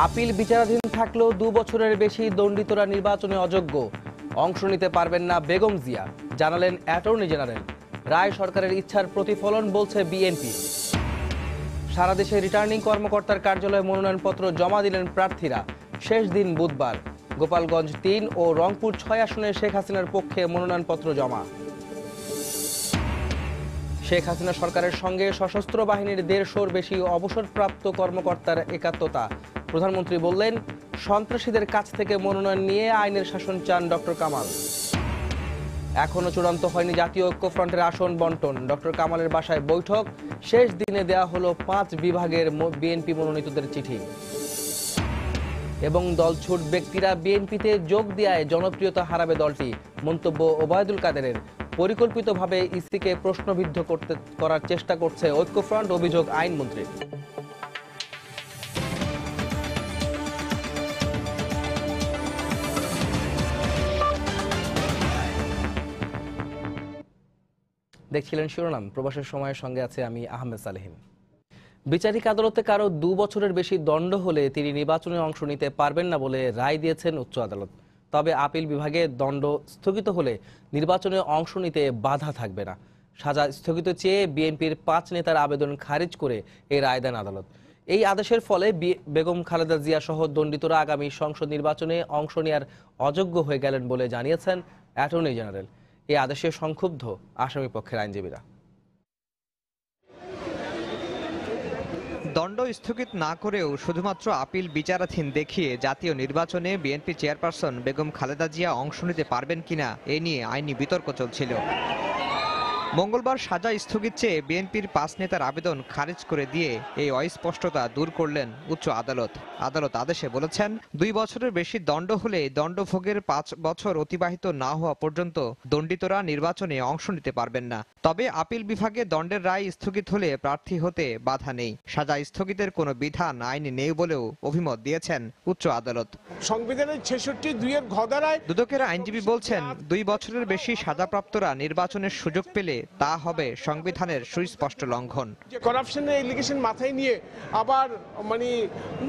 Appeal বিচারাধীন থাকলেও 2 বছরের বেশি দণ্ডিতরা নির্বাচনে অযোগ্য, অংশ নিতে পারবেন না বেগম জিয়া, জানালেন অ্যাটর্নি জেনারেল। রায় সরকারের ইচ্ছার প্রতিফলন বলছে বিএনপি। সারা দেশে রিটার্নিং কর্মকর্তার কার্যালয়ে মনোনয়নপত্র জমা দিলেন প্রার্থীরা। শেষ দিন বুধবার। গোপালগঞ্জ 3 ও রংপুর 6 আসনে শেখ হাসিনার পক্ষে মনোনয়নপত্র জমা। শেখ হাসিনা সরকারের সঙ্গে সশস্ত্র বাহিনীর 150-র বেশি অবসরপ্রাপ্ত কর্মকর্তার একাত্মতা। প্রধানমন্ত্রী বললেন, সন্ত্রাসীদের কাছ থেকে মনোনয়ন নিয়ে আইনের শাসন চান ডক্টর কামাল। এখনো চূড়ান্ত হয়নি জাতীয় ঐক্যফ্রন্টের আসন বন্টন। ডক্টর কামালের বাসায় বৈঠক। শেষ দিনে দেয়া হলো 5 বিভাগের বিএনপি মনোনীতদের চিঠি। এবং দলছুট ব্যক্তিরা বিএনপিতে যোগ দেওয়ায় জনপ্রিয়তা হারাবে দলটি, মন্তব্য ওবায়দুল কাদেরের। পরিকল্পিতভাবে ইসিকে প্রশ্নবিদ্ধ করার চেষ্টা করছে ঐক্যফ্রন্ট, অভিযোগ আইনমন্ত্রী। দেখছিলেন শিরোনাম। প্রবাসের সময়ের সঙ্গে আছে আমি আহমেদ সালেহিন। বিচারিক আদালতে কারো 2 বছরের বেশি দণ্ড হলে তিনি নির্বাচনে অংশ নিতে পারবেন না বলে রায় দিয়েছেন উচ্চ আদালত। তবে আপিল বিভাগে দণ্ড স্থগিত হলে নির্বাচনে অংশ নিতে বাধা থাকবে না। সাজা স্থগিত চেয়ে বিএনপির 5 নেতার আবেদন খারিজ করে এই রায় দেন আদালত। এই আদেশের ফলে বেগম খালেদা জিয়া সহ দণ্ডিতরা আগামী সংসদ নির্বাচনে অংশ নেওয়ার অযোগ্য হয়ে গেলেন বলে জানিয়েছেন অ্যাটর্নি জেনারেল। এই আদেশে সংক্ষুব্ধ আসামি পক্ষের আইনজীবীরা। দণ্ড স্থগিত না করেও শুধুমাত্র আপিল বিচারাধীন দেখিয়ে জাতীয় নির্বাচনে বিএনপি চেয়ারপারসন বেগম খালেদা জিয়া অংশ নিতে পারবেন কিনা এ নিয়ে আইনি বিতর্ক চলছিল। মঙ্গলবার সাজা স্থগিত চেয়ে বিএনপির 5 নেতার আবেদন খারিজ করে দিয়ে এই অস্পষ্টতা দূর করলেন উচ্চ আদালত। আদালত আদেশে বলেছেন, 2 বছরের বেশি দণ্ড হলে দণ্ডভোগের 5 বছর অতিবাহিত না হওয়া পর্যন্ত দণ্ডিতরা নির্বাচনে অংশ নিতে পারবেন না। তবে আপিল বিভাগে দণ্ডের রায় স্থগিত হলে প্রার্থী হতে বাধা নেই। সাজা স্থগিতের কোনো বিধান আইনে নেই বলেও অভিমত দিয়েছেন উচ্চ আদালত। সংবিধানের 66(2) ধারায় দুদকের আইনজীবী বলছেন, 2 বছরের বেশি সাজাপ্রাপ্তরা নির্বাচনের সুযোগ পেলে তা হবে সংবিধানের সুস্পষ্ট লঙ্ঘন। যে করাপশনের এলিগেশন মাথায় নিয়ে আবার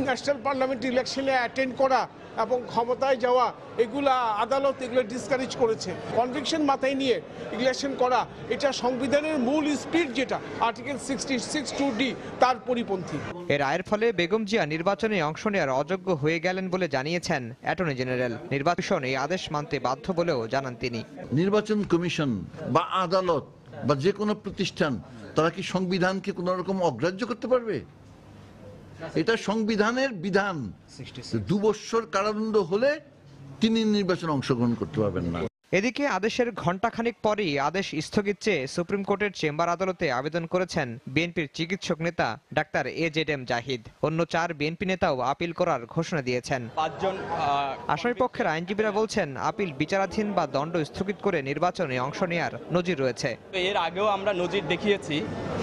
ন্যাশনাল পার্লামেন্ট ইলেকশনে অ্যাটেন্ড করা এবং ক্ষমতায় যাওয়া, এগুলো ডিসকারেজ করেছে। কনভিকশন মাথায় নিয়ে ইলেকশন করা, এটা সংবিধানের মূল স্পিরিট, যেটা আর্টিকেল 66(2)(d) তার পরিপন্থী। এর রায়ের ফলে বেগম জিয়া নির্বাচনে অংশ নেওয়ার অযোগ্য হয়ে গেলেন বলে জানিয়েছেন অ্যাটর্নি জেনারেল। নির্বাচন এই আদেশ মানতে বাধ্য বলেও জানান তিনি। নির্বাচন কমিশন বা আদালত বা যে কোনো প্রতিষ্ঠান, তারা কি সংবিধানকে কোন রকম অগ্রাহ্য করতে পারবে? এটা সংবিধানের বিধান। 2 বছর কারাদণ্ড হলে তিনি নির্বাচনে অংশগ্রহণ করতে পারবেন না। এদিকে আদেশের ঘণ্টাখানিক পরই আদেশ স্থগিত চেয়ে সুপ্রিম কোর্টের চেম্বার আদালতে আবেদন করেছেন বিএনপির চিকিৎসক নেতা ডাক্তার AZM জাহিদ। অন্য 4 বিএনপি নেতাও আপিল করার ঘোষণা দিয়েছেন। 5 জন আসামি পক্ষের আইনজীবীরা বলছেন, আপিল বিচারাধীন বা দণ্ড স্থগিত করে নির্বাচনে অংশ নেওয়ার নজির রয়েছে। এর আগেও আমরা নজির দেখিয়েছি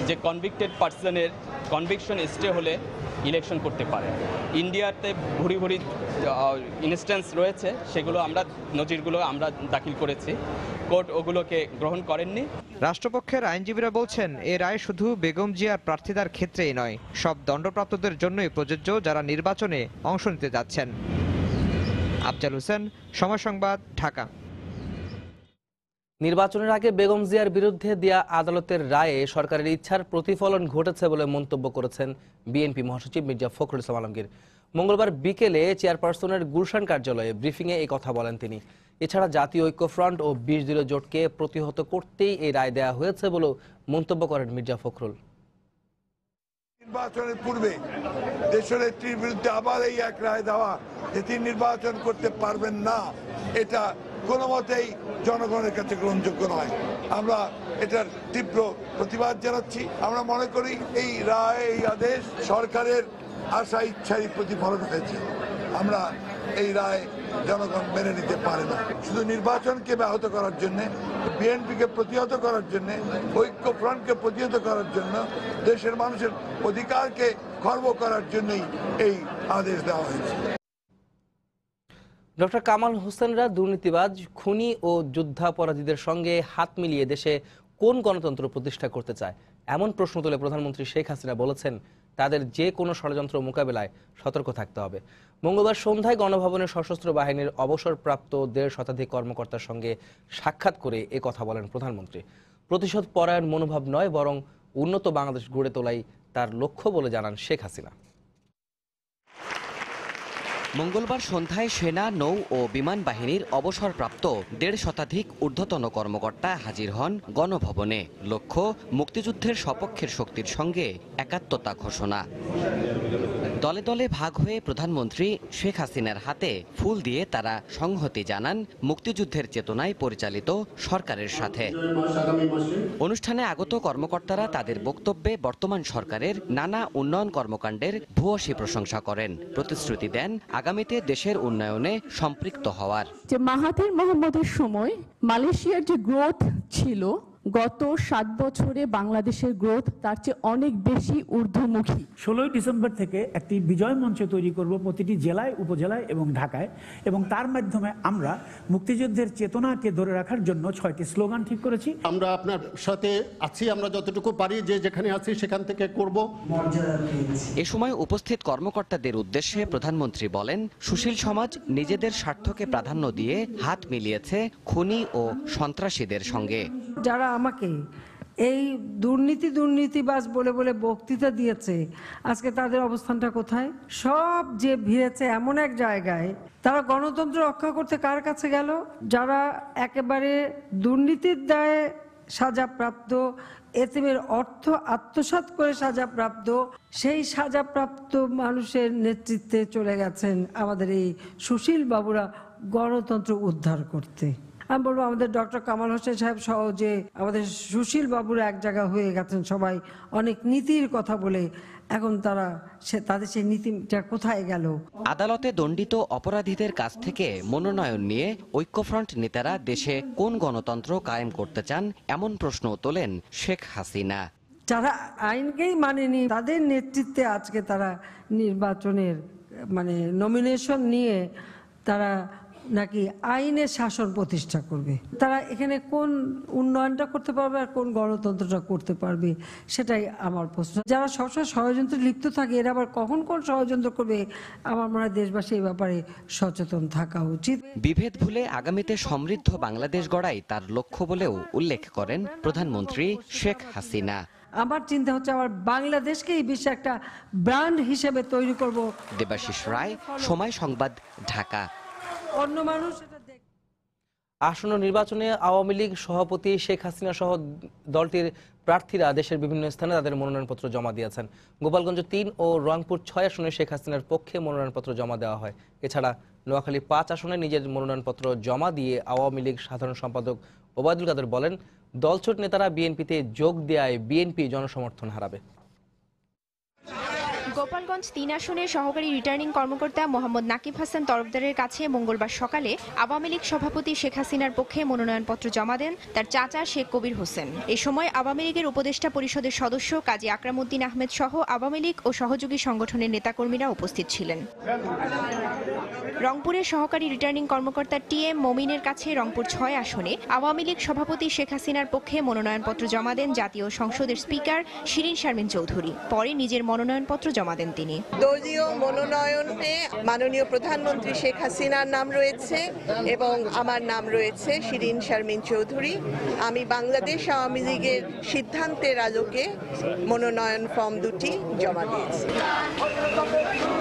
যে কনভিক্টেড পার্সনের কনভিকশন স্টে হলে ইলেকশন করতে পারে। ইন্ডিয়াতে ভুরি ভুরি ইনস্ট্যান্স রয়েছে, সেগুলো নজিরগুলো আমরা দাখিল করেছি, কোর্ট ওগুলোকে গ্রহণ করেননি। রাষ্ট্রপক্ষের আইনজীবীরা বলছেন, এ রায় শুধু বেগম জিয়ার প্রার্থিতার ক্ষেত্রেই নয়, সব দণ্ডপ্রাপ্তদের জন্যই প্রযোজ্য যারা নির্বাচনে অংশ নিতে যাচ্ছেন। আফজাল হোসেন, সময় সংবাদ, ঢাকা। নির্বাচনের আগে বেগম জিয়ার বিরুদ্ধে দেয়া আদালতের রায়ে সরকারের ইচ্ছার প্রতিফলন ঘটেছে বলে মন্তব্য করেছেন বিএনপি মহাসচিব মির্জা ফখরুল ইসলাম আলমগীর। মঙ্গলবার বিকেলে চেয়ারপারসনের গুলশান কার্যালয়ে ব্রিফিংয়ে এই কথা বলেন তিনি। এছাড়া জাতীয় ঐক্যফ্রন্ট ও 20 দলীয় জোটকে প্রতিহত করতেই এই রায় দেয়া হয়েছে বলেও মন্তব্য করেন মির্জা ফখরুল। নির্বাচনের পূর্বে দেশনেত্রীর বিরুদ্ধে আবার এই এক রায় দেওয়া যে তিনি নির্বাচন করতে পারবেন না, এটা কোনো মতেই জনগণের কাছে গ্রহণযোগ্য নয়। আমরা এটার তীব্র প্রতিবাদ জানাচ্ছি। আমরা মনে করি এই রায়, এই আদেশ সরকারের আশা ইচ্ছারই প্রতিফলন হয়েছে। আমরা এই রায় জনগণ মেনে নিতে পারে না। শুধু নির্বাচনকে ব্যাহত করার জন্য, বিএনপিকে প্রতিহত করার জন্য, ঐক্যফ্রন্টকে প্রতিহত করার জন্য, দেশের মানুষের অধিকারকে খর্ব করার জন্যই এই আদেশ দেওয়া হয়েছে। ডক্টর কামাল হোসেনরা দুর্নীতিবাজ, খুনি ও যুদ্ধাপরাধীদের সঙ্গে হাত মিলিয়ে দেশে কোন গণতন্ত্র প্রতিষ্ঠা করতে চায়, এমন প্রশ্ন তুলে প্রধানমন্ত্রী শেখ হাসিনা বলেছেন, তাদের যে কোনো ষড়যন্ত্র মোকাবেলায় সতর্ক থাকতে হবে। মঙ্গলবার সন্ধ্যায় গণভবনে সশস্ত্র বাহিনীর অবসরপ্রাপ্ত ১.৫ শতাধিক কর্মকর্তার সঙ্গে সাক্ষাৎ করে এ কথা বলেন প্রধানমন্ত্রী। প্রতিশোধ পরায়ণ মনোভাব নয়, বরং উন্নত বাংলাদেশ গড়ে তোলাই তার লক্ষ্য বলে জানান শেখ হাসিনা। মঙ্গলবার সন্ধ্যায় সেনা, নৌ ও বিমান বাহিনীর অবসরপ্রাপ্ত ১.৫ শতাধিক ঊর্ধ্বতন কর্মকর্তা হাজির হন গণভবনে। লক্ষ্য মুক্তিযুদ্ধের সপক্ষের শক্তির সঙ্গে একাত্মতা ঘোষণা। দলে দলে ভাগ হয়ে প্রধানমন্ত্রী শেখ হাসিনার হাতে ফুল দিয়ে তারা সংহতি জানান মুক্তিযুদ্ধের চেতনায় পরিচালিত সরকারের সাথে। অনুষ্ঠানে আগত কর্মকর্তারা তাদের বক্তব্যে বর্তমান সরকারের নানা উন্নয়ন কর্মকাণ্ডের ভূয়সী প্রশংসা করেন, প্রতিশ্রুতি দেন আগামীতে দেশের উন্নয়নে সম্পৃক্ত হওয়ার। যে মাহাথির মোহাম্মদের সময় মালয়েশিয়ার যে গ্রোথ ছিল, গত 7 বছরে বাংলাদেশের গ্রোথ তার চেয়ে অনেক বেশি ঊর্ধ্বমুখী। 16 ডিসেম্বর থেকে একটি বিজয় মঞ্চ তৈরি করব প্রতিটি জেলায়, উপজেলায় এবং ঢাকায়, এবং তার মাধ্যমে আমরা মুক্তিযুদ্ধের চেতনাকে ধরে রাখার জন্য 6টি স্লোগান ঠিক করেছি। আমরা আপনার সাথে আছি, আমরা যতটুকু পারি যে যেখানে আছি সেখান থেকে করব। এ সময় উপস্থিত কর্মকর্তাদের উদ্দেশ্যে প্রধানমন্ত্রী বলেন, সুশীল সমাজ নিজেদের স্বার্থকে প্রাধান্য দিয়ে হাত মিলিয়েছে খুনি ও সন্ত্রাসীদের সঙ্গে। যারা আমাকে এই দুর্নীতিবাজ বলে বলে বক্তৃতা দিয়েছে, আজকে তাদের অবস্থানটা কোথায়? সব যে ভিড়েছে এমন এক জায়গায়, তারা গণতন্ত্র রক্ষা করতে কার কাছে গেল? যারা একেবারে দুর্নীতির দায়ে সাজাপ্রাপ্ত, এতিমের অর্থ আত্মসাৎ করে সাজাপ্রাপ্ত, সেই সাজাপ্রাপ্ত মানুষের নেতৃত্বে চলে গেছেন আমাদের এই সুশীল বাবুরা গণতন্ত্র উদ্ধার করতে। আমি বলবো আমাদের ডক্টর কামাল হোসেন সাহেব সহ যে আমাদের সুশীল বাবুরা এক জায়গা হয়ে গেছেন, সবাই অনেক নীতির কথা বলে, এখন তাদের সেই নীতিটা কোথায় গেল? আদালতে দণ্ডিত অপরাধীদের কাছ থেকে মনোনয়ন নিয়ে ঐক্যফ্রন্ট নেতারা দেশে কোন গণতন্ত্র কায়েম করতে চান এমন প্রশ্ন তোলেন শেখ হাসিনা। যারা আইনকেই মানেনি, তাদের নেতৃত্বে আজকে তারা নির্বাচনের নমিনেশন নিয়ে তারা নাকি আইনের শাসন প্রতিষ্ঠা করবে। তারা এখানে কোন উন্নয়নটা করতে পারবে আর কোন গণতন্ত্রটা করতে পারবে, সেটাই আমার প্রশ্ন। যারা সবসময় ষড়যন্ত্রে লিপ্ত থাকে, এরা আবার কখন কোন ষড়যন্ত্র করবে, আমার মনে হয় দেশবাসী এই ব্যাপারে সচেতন থাকা উচিত। বিভেদ ভুলে আগামীতে সমৃদ্ধ বাংলাদেশ গড়াই তার লক্ষ্য বলেও উল্লেখ করেন প্রধানমন্ত্রী শেখ হাসিনা। আমার চিন্তা হচ্ছে আমার বাংলাদেশকে এই বিশ্বে একটা ব্র্যান্ড হিসেবে তৈরি করব। দেবাশিস রায়, সময় সংবাদ, ঢাকা। অন্য মানুষ আসন্ন নির্বাচনে আওয়ামী লীগ সভাপতি শেখ হাসিনা সহ দলটির প্রার্থীরা দেশের বিভিন্ন স্থানে তাদের মনোনয়নপত্র জমা দিয়েছেন। গোপালগঞ্জ 3 ও রংপুর 6 আসনে শেখ হাসিনার পক্ষে মনোনয়নপত্র জমা দেওয়া হয়। এছাড়া নোয়াখালী 5 আসনে নিজের মনোনয়নপত্র জমা দিয়ে আওয়ামী লীগ সাধারণ সম্পাদক ওবায়দুল কাদের বলেন, দলছুট নেতারা বিএনপিতে যোগ দেওয়ায় বিএনপি জনসমর্থন হারাবে। গোপালগঞ্জ 3 আসনের সহকারী রিটার্নিং কর্মকর্তা মোহাম্মদ নাকিব হাসান তরফদারের কাছে মঙ্গলবার সকালে আওয়ামী লীগ সভাপতি শেখ হাসিনার পক্ষে মনোনয়নপত্র জমা দেন তার চাচা শেখ কবির হোসেন। এই সময় আওয়ামী লীগের উপদেষ্টা পরিষদের সদস্য কাজী আকরাম উদ্দিন আহমেদ সহ আওয়ামী লীগ ও সহযোগী সংগঠনের নেতাকর্মীরা উপস্থিত ছিলেন। রংপুরের সহকারী রিটার্নিং কর্মকর্তা টিএম মমিনের কাছে রংপুর 6 আসনে আওয়ামী লীগ সভাপতি শেখ হাসিনার পক্ষে মনোনয়নপত্র জমা দেন জাতীয় সংসদের স্পিকার শিরিন শারমিন চৌধুরী। পরে নিজের মনোনয়নপত্র জমা দেন তিনি। দলীয় মনোনয়নে মাননীয় প্রধানমন্ত্রী শেখ হাসিনার নাম রয়েছে এবং আমার নাম রয়েছে শিরিন শারমিন চৌধুরী। আমি বাংলাদেশ আওয়ামী লীগের সিদ্ধান্তের আলোকে মনোনয়ন ফর্ম দুটি জমা দিয়েছি।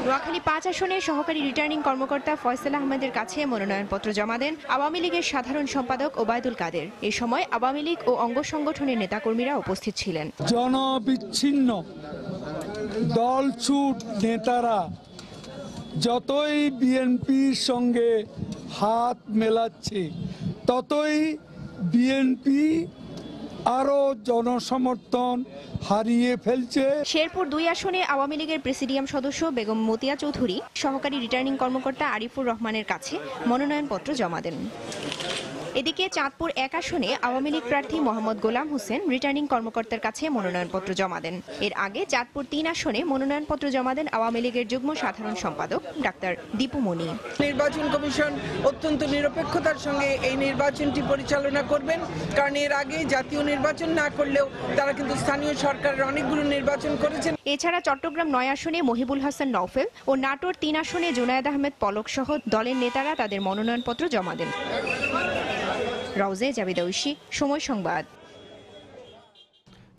নোয়াখালী 5 আসনের সহকারী রিটার্নিং কর্মকর্তা ফয়সাল আহমেদের কাছে মনোনয়নপত্র জমা দেন আওয়ামী লীগের সাধারণ সম্পাদক ওবায়দুল কাদের। এ সময় আওয়ামী লীগ ও অঙ্গ সংগঠনের নেতাকর্মীরা উপস্থিত ছিলেন। জনবিচ্ছিন্ন দলছুট নেতারা যতই বিএনপির সঙ্গে হাত মেলাচ্ছে, ততই বিএনপি আরো জনসমর্থন হারিয়ে ফেলছে। শেরপুর 2 আসনে আওয়ামী লীগের প্রেসিডিয়াম সদস্য বেগম মতিয়া চৌধুরী সহকারী রিটার্নিং কর্মকর্তা আরিফুর রহমানের কাছে মনোনয়নপত্র জমা দেন। এদিকে চাঁদপুর 1 আসনে আওয়ামী লীগ প্রার্থী মোহাম্মদ গোলাম হোসেন রিটার্নিং কর্মকর্তার কাছে মনোনয়নপত্র জমা দেন। এর আগে চাঁদপুর 3 আসনে মনোনয়নপত্র জমা দেন আওয়ামী লীগের যুগ্ম সাধারণ সম্পাদক ডাক্তার দীপু মনি। নির্বাচন কমিশন অত্যন্ত নিরপেক্ষতার সঙ্গে এই নির্বাচনটি পরিচালনা করবেন, কারণ এর আগে জাতীয় নির্বাচন না করলেও তারা কিন্তু স্থানীয় সরকারের অনেকগুলো নির্বাচন করেছেন। এছাড়া চট্টগ্রাম 9 আসনে মহিবুল হাসান নওফেল ও নাটোর 3 আসনে জুনায়েদ আহমেদ পলক সহ দলের নেতারা তাদের মনোনয়নপত্র জমা দেন। রাউজে জাবিদা ঐশী, সময় সংবাদ।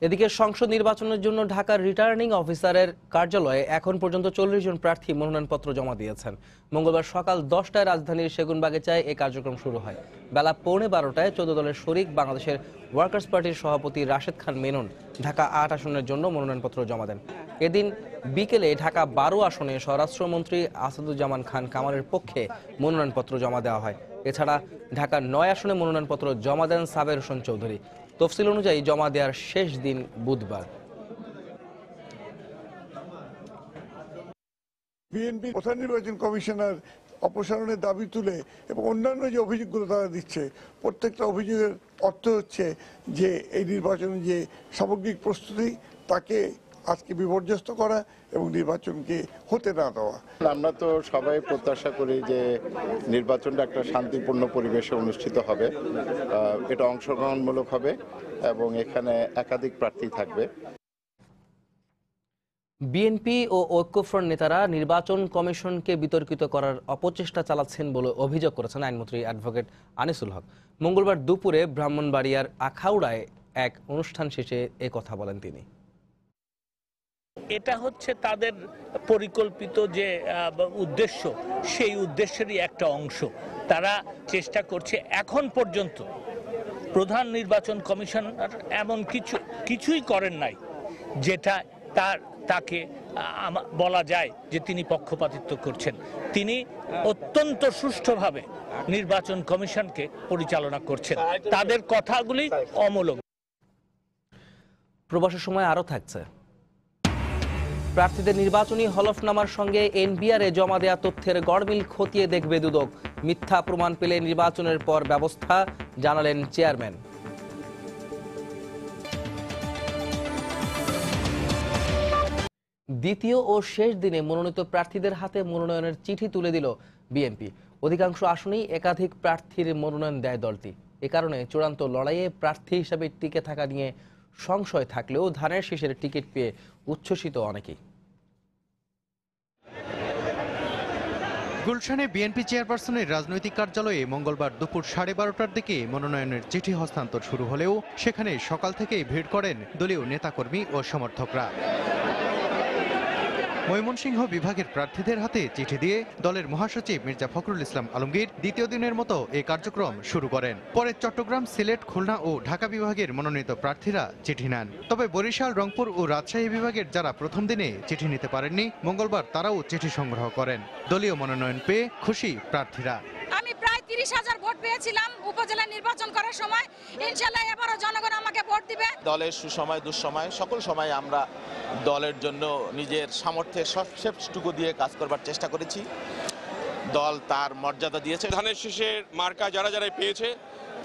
এদিকে সংসদ নির্বাচনের জন্য ঢাকার রিটার্নিং অফিসারের কার্যালয়ে এখন পর্যন্ত 40 জন প্রার্থী মনোনয়নপত্র জমা দিয়েছেন। মঙ্গলবার সকাল 10টায় রাজধানীর সেগুনবাগিচায় এই কার্যক্রম শুরু হয়। বেলা 11:15টায় 14 দলের শরিক বাংলাদেশের ওয়ার্কার্স পার্টির সভাপতি রাশেদ খান মেনন ঢাকা 8 আসনের জন্য মনোনয়নপত্র জমা দেন। এদিন বিকেলে ঢাকা 12 আসনে স্বরাষ্ট্রমন্ত্রী আসাদুজ্জামান খান কামালের পক্ষে মনোনয়নপত্র জমা দেওয়া হয়। এছাড়া ঢাকা 9 আসনে মনোনয়নপত্র জমা দেন সাবের হোসেন চৌধুরী। তফসিল অনুযায়ী জমা দেওয়ার শেষ দিন বুধবার। বিএনপি প্রধান নির্বাচন কমিশনার অপসারণের দাবি তুলে এবং অন্যান্য যে অভিযোগগুলো তারা দিচ্ছে, প্রত্যেকটা অভিযোগের অর্থ হচ্ছে যে এই নির্বাচনের যে সামগ্রিক প্রস্তুতি তাকে আজকে বিপর্যস্ত করা এবং নির্বাচনকে হতে না দেওয়া। আমরা তো সবাই প্রত্যাশা করি যে নির্বাচনটা একটা শান্তিপূর্ণ পরিবেশে অনুষ্ঠিত হবে, এটা অংশগ্রহণমূলক হবে এবং এখানে একাধিক প্রার্থী থাকবে। বিএনপি ও ঐক্যফ্রন্ট নেতারা নির্বাচন কমিশনকে বিতর্কিত করার অপচেষ্টা চালাচ্ছেন বলে অভিযোগ করেছেন আইনমন্ত্রী অ্যাডভোকেট আনিসুল হক। মঙ্গলবার দুপুরে ব্রাহ্মণবাড়িয়ার আখাউড়ায় এক অনুষ্ঠান শেষে কথা বলেন তিনি। এটা হচ্ছে তাদের পরিকল্পিত যে উদ্দেশ্য, সেই উদ্দেশ্যেরই একটা অংশ। তারা চেষ্টা করছে, এখন পর্যন্ত প্রধান নির্বাচন কমিশনার এমন কিছুই করেন নাই যেটা তাকে বলা যায় যে তিনি পক্ষপাতিত্ব করছেন। তিনি অত্যন্ত সুষ্ঠুভাবে নির্বাচন কমিশনকে পরিচালনা করছেন। তাদের কথাগুলি অমূলক। প্রবাসের সময় আরও থাকছে। প্রার্থীদের নির্বাচনী হলফনামার সঙ্গে এনবিআরে জমা দেয়া তথ্যের গড়মিল খতিয়ে দেখবে দুদক। মিথ্যা প্রমাণ পেলে নির্বাচনের পর ব্যবস্থা, জানালেন চেয়ারম্যান। দ্বিতীয় ও শেষ দিনে মনোনীত প্রার্থীদের হাতে মনোনয়নের চিঠি তুলে দিল বিএনপি। অধিকাংশ আসনেই একাধিক প্রার্থীর মনোনয়ন দেয় দলটি। এ কারণে চূড়ান্ত লড়াইয়ে প্রার্থী হিসেবে টিকে থাকা নিয়ে সংশয় থাকলেও ধানের শীষের টিকিট পেয়ে উচ্ছ্বসিত অনেকেই। গুলশানে বিএনপি চেয়ারপারসনের রাজনৈতিক কার্যালয়ে মঙ্গলবার দুপুর 12:30টার দিকে মনোনয়নের চিঠি হস্তান্তর শুরু হলেও সেখানে সকাল থেকেই ভিড় করেন দলীয় নেতাকর্মী ও সমর্থকরা। ময়মনসিংহ বিভাগের প্রার্থীদের হাতে চিঠি দিয়ে দলের মহাসচিব মির্জা ফখরুল ইসলাম আলমগীর দ্বিতীয় দিনের মতো এই কার্যক্রম শুরু করেন। পরে চট্টগ্রাম, সিলেট, খুলনা ও ঢাকা বিভাগের মনোনীত প্রার্থীরা চিঠি নেন। তবে বরিশাল, রংপুর ও রাজশাহী বিভাগের যারা প্রথম দিনে চিঠি নিতে পারেননি, মঙ্গলবার তারাও চিঠি সংগ্রহ করেন। দলীয় মনোনয়ন পেয়ে খুশি প্রার্থীরা। আমি প্রায় 30,000 ভোট পেয়েছিলাম উপজেলা নির্বাচন করার সময়। ইনশাআল্লাহ এবারও জনগণ আমাকে ভোট দিবে। দলের সুসময় দুঃসময় সকল সময় আমরা দলের জন্য নিজের সামর্থ্যের সবশেষটুকু দিয়ে কাজ করবার চেষ্টা করেছি। দল তার মর্যাদা দিয়েছে। ধানের শীষের মার্কা যারা যারা পেয়েছে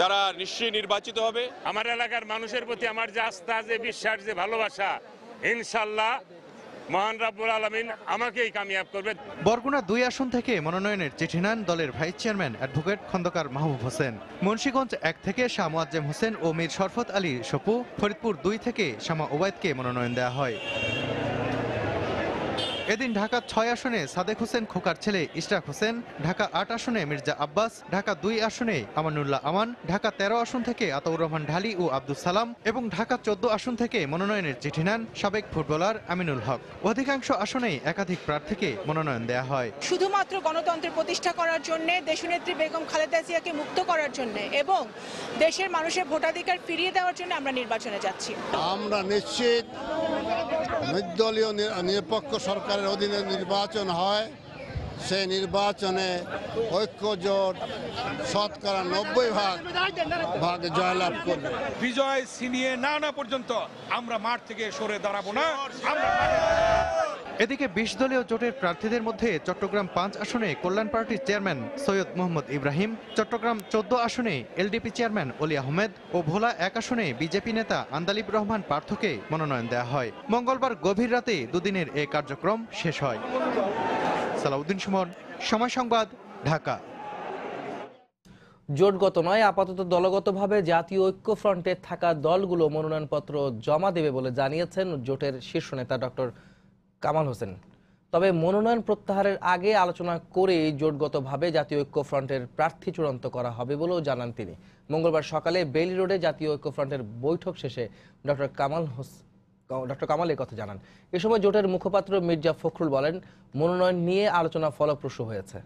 তারা নিশ্চয়ই নির্বাচিত হবে। আমার এলাকার মানুষের প্রতি আমার যে আস্থা, যে বিশ্বাস, যে ভালোবাসা, ইনশাআল্লাহ মহান রাব্বুল আলামিন আমাকেই কামিয়াব করবে। বরগুনা 2 আসন থেকে মনোনয়নের চিঠি নেন দলের vice chairman advocate Khandakar Mahbub Hossain. Munshiganj 1 থেকে শাহ মুয়াজ্জেম হোসেন ও মীর শরফত আলী সপু, ফরিদপুর 2 থেকে শামা ওবায়দকে মনোনয়ন দেওয়া হয়। এদিন ঢাকা 6 আসনে সাদেক হোসেন খোকার ছেলে ইশরাক হোসেন, ঢাকা 8 আসনে মির্জা আব্বাস, ঢাকা 2 আসনে আমানুল্লাহ আমান, ঢাকা 13 আসন থেকে আতাউর রহমান ঢালি ও আব্দুল সালাম এবং ঢাকা 14 আসন থেকে মনোনয়নের চিঠি নেন সাবেক ফুটবলার আমিনুল হক। অধিকাংশ আসনেই একাধিক প্রার্থীকে মনোনয়ন দেওয়া হয়। শুধুমাত্র গণতন্ত্রের প্রতিষ্ঠা করার জন্য, দেশনেত্রী বেগম খালেদা জিয়াকে মুক্ত করার জন্য এবং দেশের মানুষের ভোটাধিকার ফিরিয়ে দেওয়ার জন্য আমরা নির্বাচনে যাচ্ছি। আমরা নিশ্চিত নির্দলীয় নিরপেক্ষ সরকারের অধীনে নির্বাচন হয়, সেই নির্বাচনে ঐক্যজোট শতকরা 90% জয়লাভ করবে। বিজয় ছিনিয়ে না পর্যন্ত আমরা মাঠ থেকে সরে দাঁড়াবো না। এদিকে ২০ দলীয় জোটের প্রার্থীদের মধ্যে চট্টগ্রাম ৫ আসনে কল্যাণ পার্টির চেয়ারম্যান সৈয়দ মোহাম্মদ ইব্রাহিম, চট্টগ্রাম ১৪ আসনে এলডিপি চেয়ারম্যান অলি আহমেদ ও ভোলা ১ আসনে বিজেপি নেতা আন্দালিব রহমান পার্থকে মনোনয়ন দেওয়া হয়। মঙ্গলবার গভীর রাতে দুদিনের এ কার্যক্রম শেষ হয়। সালাউদ্দিন সুমন, সময় সংবাদ, ঢাকা। জোটগত নয়, আপাতত দলগতভাবে জাতীয় ঐক্যফ্রন্টে থাকা দলগুলো মনোনয়নপত্র জমা দেবে বলে জানিয়েছেন জোটের শীর্ষ নেতা ডক্টর কামাল হোসেন। তবে মনোনয়ন প্রত্যাহারের আগে আলোচনা করেই জোটগতভাবে জাতীয় ঐক্যফ্রন্টের প্রার্থী চূড়ান্ত করা হবে বলেও জানান তিনি। মঙ্গলবার সকালে বেইলি রোডে জাতীয় ঐক্যফ্রন্টের বৈঠক শেষে ডক্টর কামাল এই কথা জানান। এ সময় জোটের মুখপাত্র মির্জা ফখরুল বলেন, মনোনয়ন নিয়ে আলোচনা ফলপ্রসূ হয়েছে।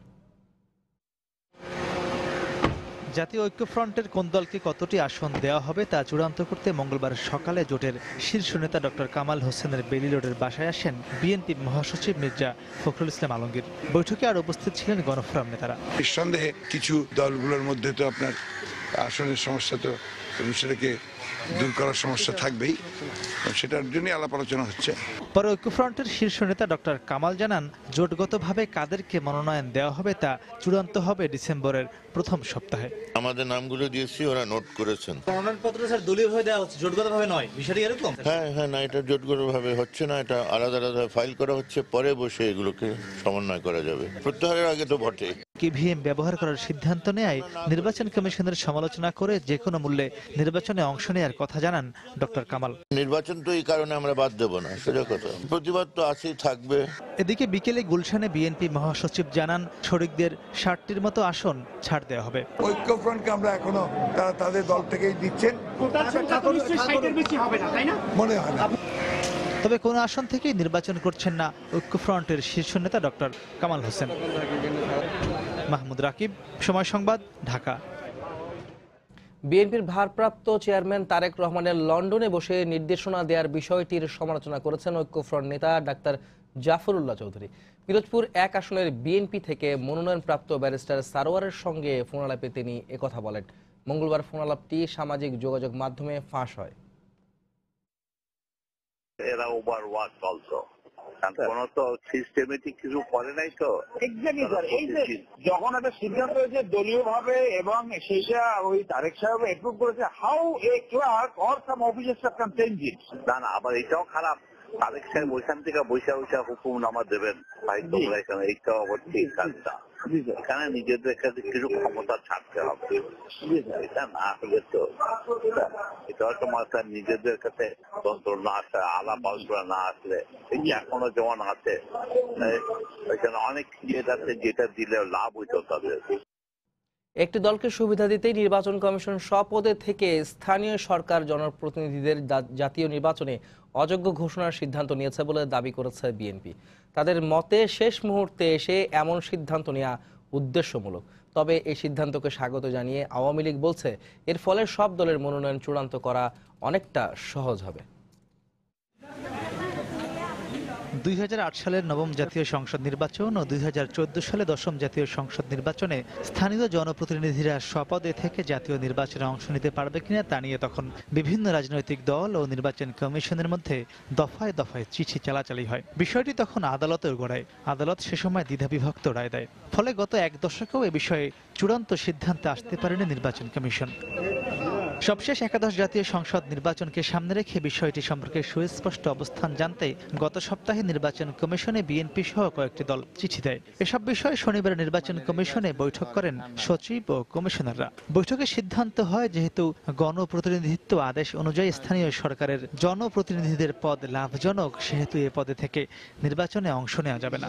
জাতীয় ঐক্যফ্রন্টের কোন দলকে কতটি আসন দেওয়া হবে তা চূড়ান্ত করতে মঙ্গলবার সকালে জোটের শীর্ষ নেতা ডক্টর কামাল হোসেনের বেইলি রোডের বাসায় আসেন বিএনপি মহাসচিব মির্জা ফখরুল ইসলাম আলমগীর। বৈঠকে আর উপস্থিত ছিলেন গণফোরাম নেতারা। নিঃসন্দেহে কিছু দলগুলোর মধ্যে তো আপনার আসনের সমস্যা তো সেটাকে দূর করার সমস্যা থাকবেই, সেটার জন্য আলাপ আলোচনা হচ্ছে। পরে ঐক্যফ্রন্টের শীর্ষ নেতা ডক্টর কামাল জানান, জোটগতভাবে কাদেরকে মনোনয়ন দেওয়া হবে তা চূড়ান্ত হবে ডিসেম্বরের প্রথম সপ্তাহে। আমাদের নামগুলো দিয়েছি, ওরা নোট করেছেন। মনোনয়নপত্র স্যার দলীয়ভাবে দেওয়া হচ্ছে, জোটগতভাবে নয়, বিষয়টি এরকম? হ্যাঁ, না, এটা জোটগতভাবে হচ্ছে না, এটা আলাদা আলাদা ফাইল করা হচ্ছে, পরে বসে এগুলোকে সমন্বয় করা যাবে। প্রত্যাহারের আগে তো বটে। ইভিএম ব্যবহার করার সিদ্ধান্ত নেয় নির্বাচন কমিশনের সমালোচনা করে যে কোনো মূল্যে নির্বাচনে অংশ নেওয়ার কথা জানান ডক্টর কামাল। নির্বাচন তো এই কারণে আমরা বাদ দেব না, সোজা কথা। প্রতিবাদ তো আছেই, থাকবে। এদিকে বিকেলে গুলশানে বিএনপি মহাসচিব জানান, শরিকদের ৬০টির মতো আসন ছাড় দেওয়া হবে। ঐক্যফ্রন্টকে আমরা এখনো তারা তাদের দল থেকেই দিচ্ছেন, মনে হয় না। তবে কোন আসন থেকেই নির্বাচন করছেন না ঐক্যফ্রন্টের শীর্ষ নেতা ডক্টর কামাল হোসেন। মাহমুদ রাকিব, সময় সংবাদ, ঢাকা। বিএনপির ভারপ্রাপ্ত চেয়ারম্যান তারেক রহমানের লন্ডনে বসে নির্দেশনা দেওয়ার বিষয়টির সমালোচনা করেছেন ঐক্যফ্রন্ট নেতা ডাক্তার জাফরুল্লাহ চৌধুরী। পিরোজপুর ১ আসনের বিএনপি থেকে মনোনয়নপ্রাপ্ত ব্যারিস্টার সারোয়ারের সঙ্গে ফোনালাপে তিনি একথা বলেন। মঙ্গলবার ফোনালাপটি সামাজিক যোগাযোগ মাধ্যমে ফাঁস হয়। এরা ওভার ওয়ার্ক অলসো, কোন তো সিস্টেমেটিক কিছু করে নাই তো। এক্স্যাক্টলি স্যার, এই যে যখন একটা সিদ্ধান্ত হয়েছে দলীয় ভাবে এবং সেটা ওই তারেক সাহেব অ্যাপ্রুভ করেছে, how a clerk or some officer can change it. না, আবার এটাও খারাপ, তারেক সাহেব ওইখান থেকে বৈশা হুকুমনামা দেবেন, ভাই তোমরা এখানে, এইটাও আবার ঠিক কাজটা। এখানে নিজেদের কাছে কিছু ক্ষমতা ছাড়তে হবে, এটা না হলে তো এটাও তোমার নিজেদের কাছে তন্ত্র না আসে, আলাপ আলোচনা না আসলে, এখনো যেমন আছে এখানে অনেক ইয়ে আছে যেটা দিলে লাভ হইতো তাদের। একটি দলকে সুবিধা দিতেই নির্বাচন কমিশন স্বপদে থেকে স্থানীয় সরকার জনপ্রতিনিধিদের জাতীয় নির্বাচনে অযোগ্য ঘোষণার সিদ্ধান্ত নিয়েছে বলে দাবি করেছে বিএনপি। তাদের মতে শেষ মুহূর্তে এসে এমন সিদ্ধান্ত নেওয়া উদ্দেশ্যমূলক। তবে এই সিদ্ধান্তকে স্বাগত জানিয়ে আওয়ামী লীগ বলছে, এর ফলে সব দলের মনোনয়ন চূড়ান্ত করা অনেকটা সহজ হবে। ২০০৮ সালের নবম জাতীয় সংসদ নির্বাচন ও ২০১৪ সালে দশম জাতীয় সংসদ নির্বাচনে স্থানীয় জনপ্রতিনিধিরা স্বপদে থেকে জাতীয় নির্বাচনে অংশ নিতে পারবে কিনা তা নিয়ে তখন বিভিন্ন রাজনৈতিক দল ও নির্বাচন কমিশনের মধ্যে দফায় দফায় চিঠি চালাচালি হয়। বিষয়টি তখন আদালতেও গড়ায়। আদালত সে সময় দ্বিধাবিভক্ত রায় দেয়। ফলে গত এক দশকেও এ বিষয়ে চূড়ান্ত সিদ্ধান্তে আসতে পারেনি নির্বাচন কমিশন। সবশেষ একাদশ জাতীয় সংসদ নির্বাচনকে সামনে রেখে বিষয়টি সম্পর্কে সুস্পষ্ট অবস্থান জানতে গত সপ্তাহে নির্বাচন কমিশনে বিএনপি সহ কয়েকটি দল চিঠি দেয়। এসব বিষয়ে শনিবার নির্বাচন কমিশনে বৈঠক করেন সচিব ও কমিশনাররা। বৈঠকে সিদ্ধান্ত হয়, যেহেতু গণপ্রতিনিধিত্ব আদেশ অনুযায়ী স্থানীয় সরকারের জনপ্রতিনিধিদের পদ লাভজনক, সেহেতু এ পদে থেকে নির্বাচনে অংশ নেওয়া যাবে না।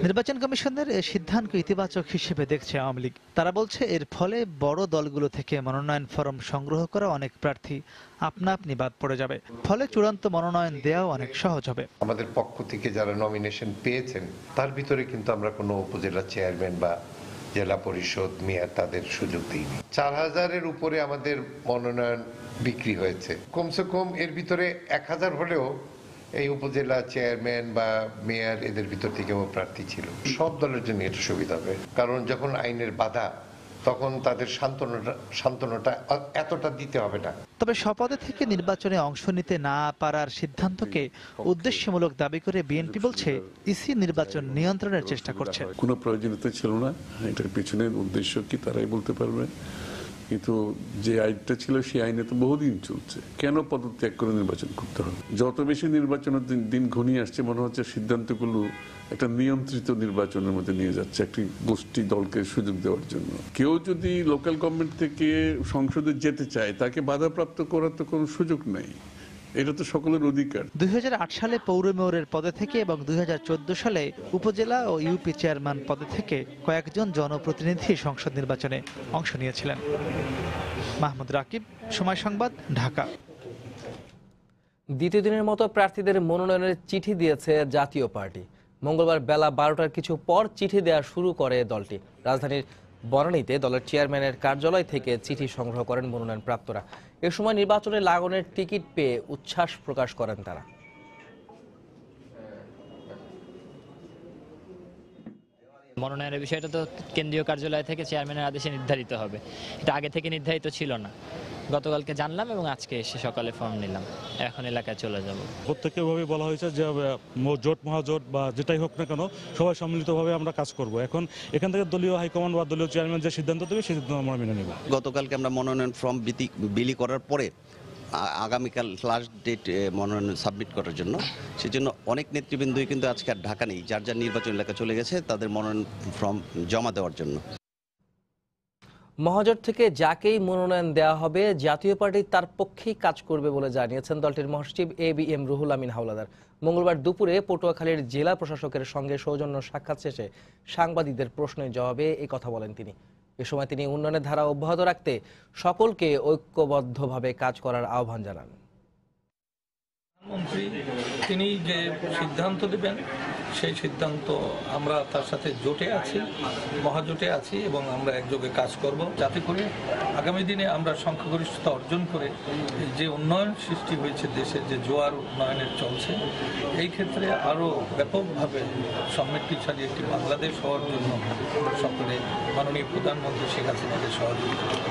নির্বাচন কমিশনের এই সিদ্ধান্ত ইতিবাচক হিসেবে দেখছে আওয়ামী লীগ। তারা বলছে, এর ফলে বড় দলগুলো থেকে মনোনয়ন ফরম সংগ্রহ করা অনেক প্রার্থী আপনা আপনি বাদ পড়ে যাবে। ফলে চূড়ান্ত মনোনয়ন দেওয়াও অনেক সহজ হবে। আমাদের পক্ষ থেকে যারা নমিনেশন পেয়েছেন তার ভিতরে কিন্তু আমরা কোনো উপজেলা চেয়ারম্যান বা জেলা পরিষদ মেয়র তাদের সুযোগ দিইনি। 4000-এর উপরে আমাদের মনোনয়ন বিক্রি হয়েছে। কমসে কম এর ভিতরে 1000 হলেও এই উপজেলা চেয়ারম্যান বা মেয়র এদের ভিতর থেকেও প্রার্থী ছিল। সব দলের জন্য এটা সুবিধা হবে, কারণ যখন আইনের বাধা তখন তাদের সান্ত্বনাটা এতটা দিতে হবে না। তবে শপথে থেকে নির্বাচনে অংশ নিতে না পারার সিদ্ধান্তকে উদ্দেশ্যমূলক দাবি করে বিএনপি বলছে ইসি নির্বাচন নিয়ন্ত্রণের চেষ্টা করছে। কোনো প্রয়োজনীয়তা ছিল না, এটার পিছনের উদ্দেশ্য কি তারাই বলতে পারবে। কিন্তু যে আইনটা ছিল সেই আইনে তো বহুদিন চলছে, কেন পদত্যাগ করে নির্বাচন করতে হবে? যত বেশি নির্বাচনের দিন ঘনিয়ে আসছে মনে হচ্ছে সিদ্ধান্তগুলো একটা নিয়ন্ত্রিত নির্বাচনের মধ্যে নিয়ে যাচ্ছে, একটি গোষ্ঠী দলকে সুযোগ দেওয়ার জন্য। কেউ যদি লোকাল গভর্নমেন্ট থেকে সংসদে যেতে চায় তাকে বাধাপ্রাপ্ত করার তো কোনো সুযোগ নেই, এটা তো সকলের অধিকার। 2008 সালে পৌর মেয়রের পদে থেকে এবং 2014 সালে উপজেলা ও ইউপি চেয়ারম্যান পদে থেকে কয়েকজন জনপ্রতিনিধি সংসদ নির্বাচনে অংশ নিয়েছিলেন। মাহমুদ রাকিব, সময় সংবাদ, ঢাকা। দ্বিতীয় দিনের মতো প্রার্থীদের মনোনয়নের চিঠি দিয়েছে জাতীয় পার্টি। মঙ্গলবার বেলা 12টার কিছু পর চিঠি দেওয়া শুরু করে দলটি। রাজধানীর বনানীতে দলের চেয়ারম্যানের কার্যালয় থেকে চিঠি সংগ্রহ করেন মনোনয়ন প্রাপ্তরা। এ সময় নির্বাচনে লাগনের টিকিট পেয়ে উচ্ছ্বাস প্রকাশ করেন তারা। মনোনয়নের বিষয়টা তো কেন্দ্রীয় কার্যালয় থেকে চেয়ারম্যানের আদেশে নির্ধারিত হবে, এটা আগে থেকে নির্ধারিত ছিল না। গতকালকে জানলাম এবং আজকে এসে সকালে ফর্ম নিলাম, এখন এলাকায় চলে যাব। প্রত্যেকভাবে বলা হয়েছে যে জোট মহাজোট বা যেটাই হোক না কেন সবাই সম্মিলিতভাবে আমরা কাজ করব। এখন এখান থেকে দলীয় হাইকমান্ড বা দলীয় চেয়ারম্যান যে সিদ্ধান্ত দেবে সেই সিদ্ধান্ত আমরা মেনে নেব। গতকালকে আমরা মনোনয়ন ফর্ম বিলি করার পরে আগামীকাল লাস্ট ডেট মনোনয়ন সাবমিট করার জন্য, সেজন্য অনেক নেতৃবৃন্দই কিন্তু আজকে আর ঢাকা নেই, যার যার নির্বাচন এলাকা চলে গেছে তাদের মনোনয়ন ফর্ম জমা দেওয়ার জন্য। মহাজোট থেকে যাকেই মনোনয়ন দেওয়া হবে জাতীয় পার্টি তার পক্ষেই কাজ করবে বলে জানিয়েছেন দলটির মহাসচিব ABM রুহুল আমিন হাওলাদার। মঙ্গলবার দুপুরে পটুয়াখালীর জেলা প্রশাসকের সঙ্গে সৌজন্য সাক্ষাৎ শেষে সাংবাদিকদের প্রশ্নের জবাবে এই কথা বলেন তিনি। এ সময় তিনি উন্নয়নের ধারা অব্যাহত রাখতে সকলকে ঐক্যবদ্ধভাবে কাজ করার আহ্বান জানান। প্রধানমন্ত্রী তিনি যে সিদ্ধান্ত দেবেন সেই সিদ্ধান্ত আমরা তার সাথে জোটে আছি, মহাজোটে আছি এবং আমরা একযোগে কাজ করব, যাতে করে আগামী দিনে আমরা সংখ্যাগরিষ্ঠতা অর্জন করে যে উন্নয়ন সৃষ্টি হয়েছে দেশের, যে জোয়ার উন্নয়নের চলছে, এই ক্ষেত্রে আরও ব্যাপকভাবে সমৃদ্ধিশালী একটি বাংলাদেশ হওয়ার জন্য আমরা সকলে মাননীয় প্রধানমন্ত্রী শেখ হাসিনাকে সহযোগিতা করব।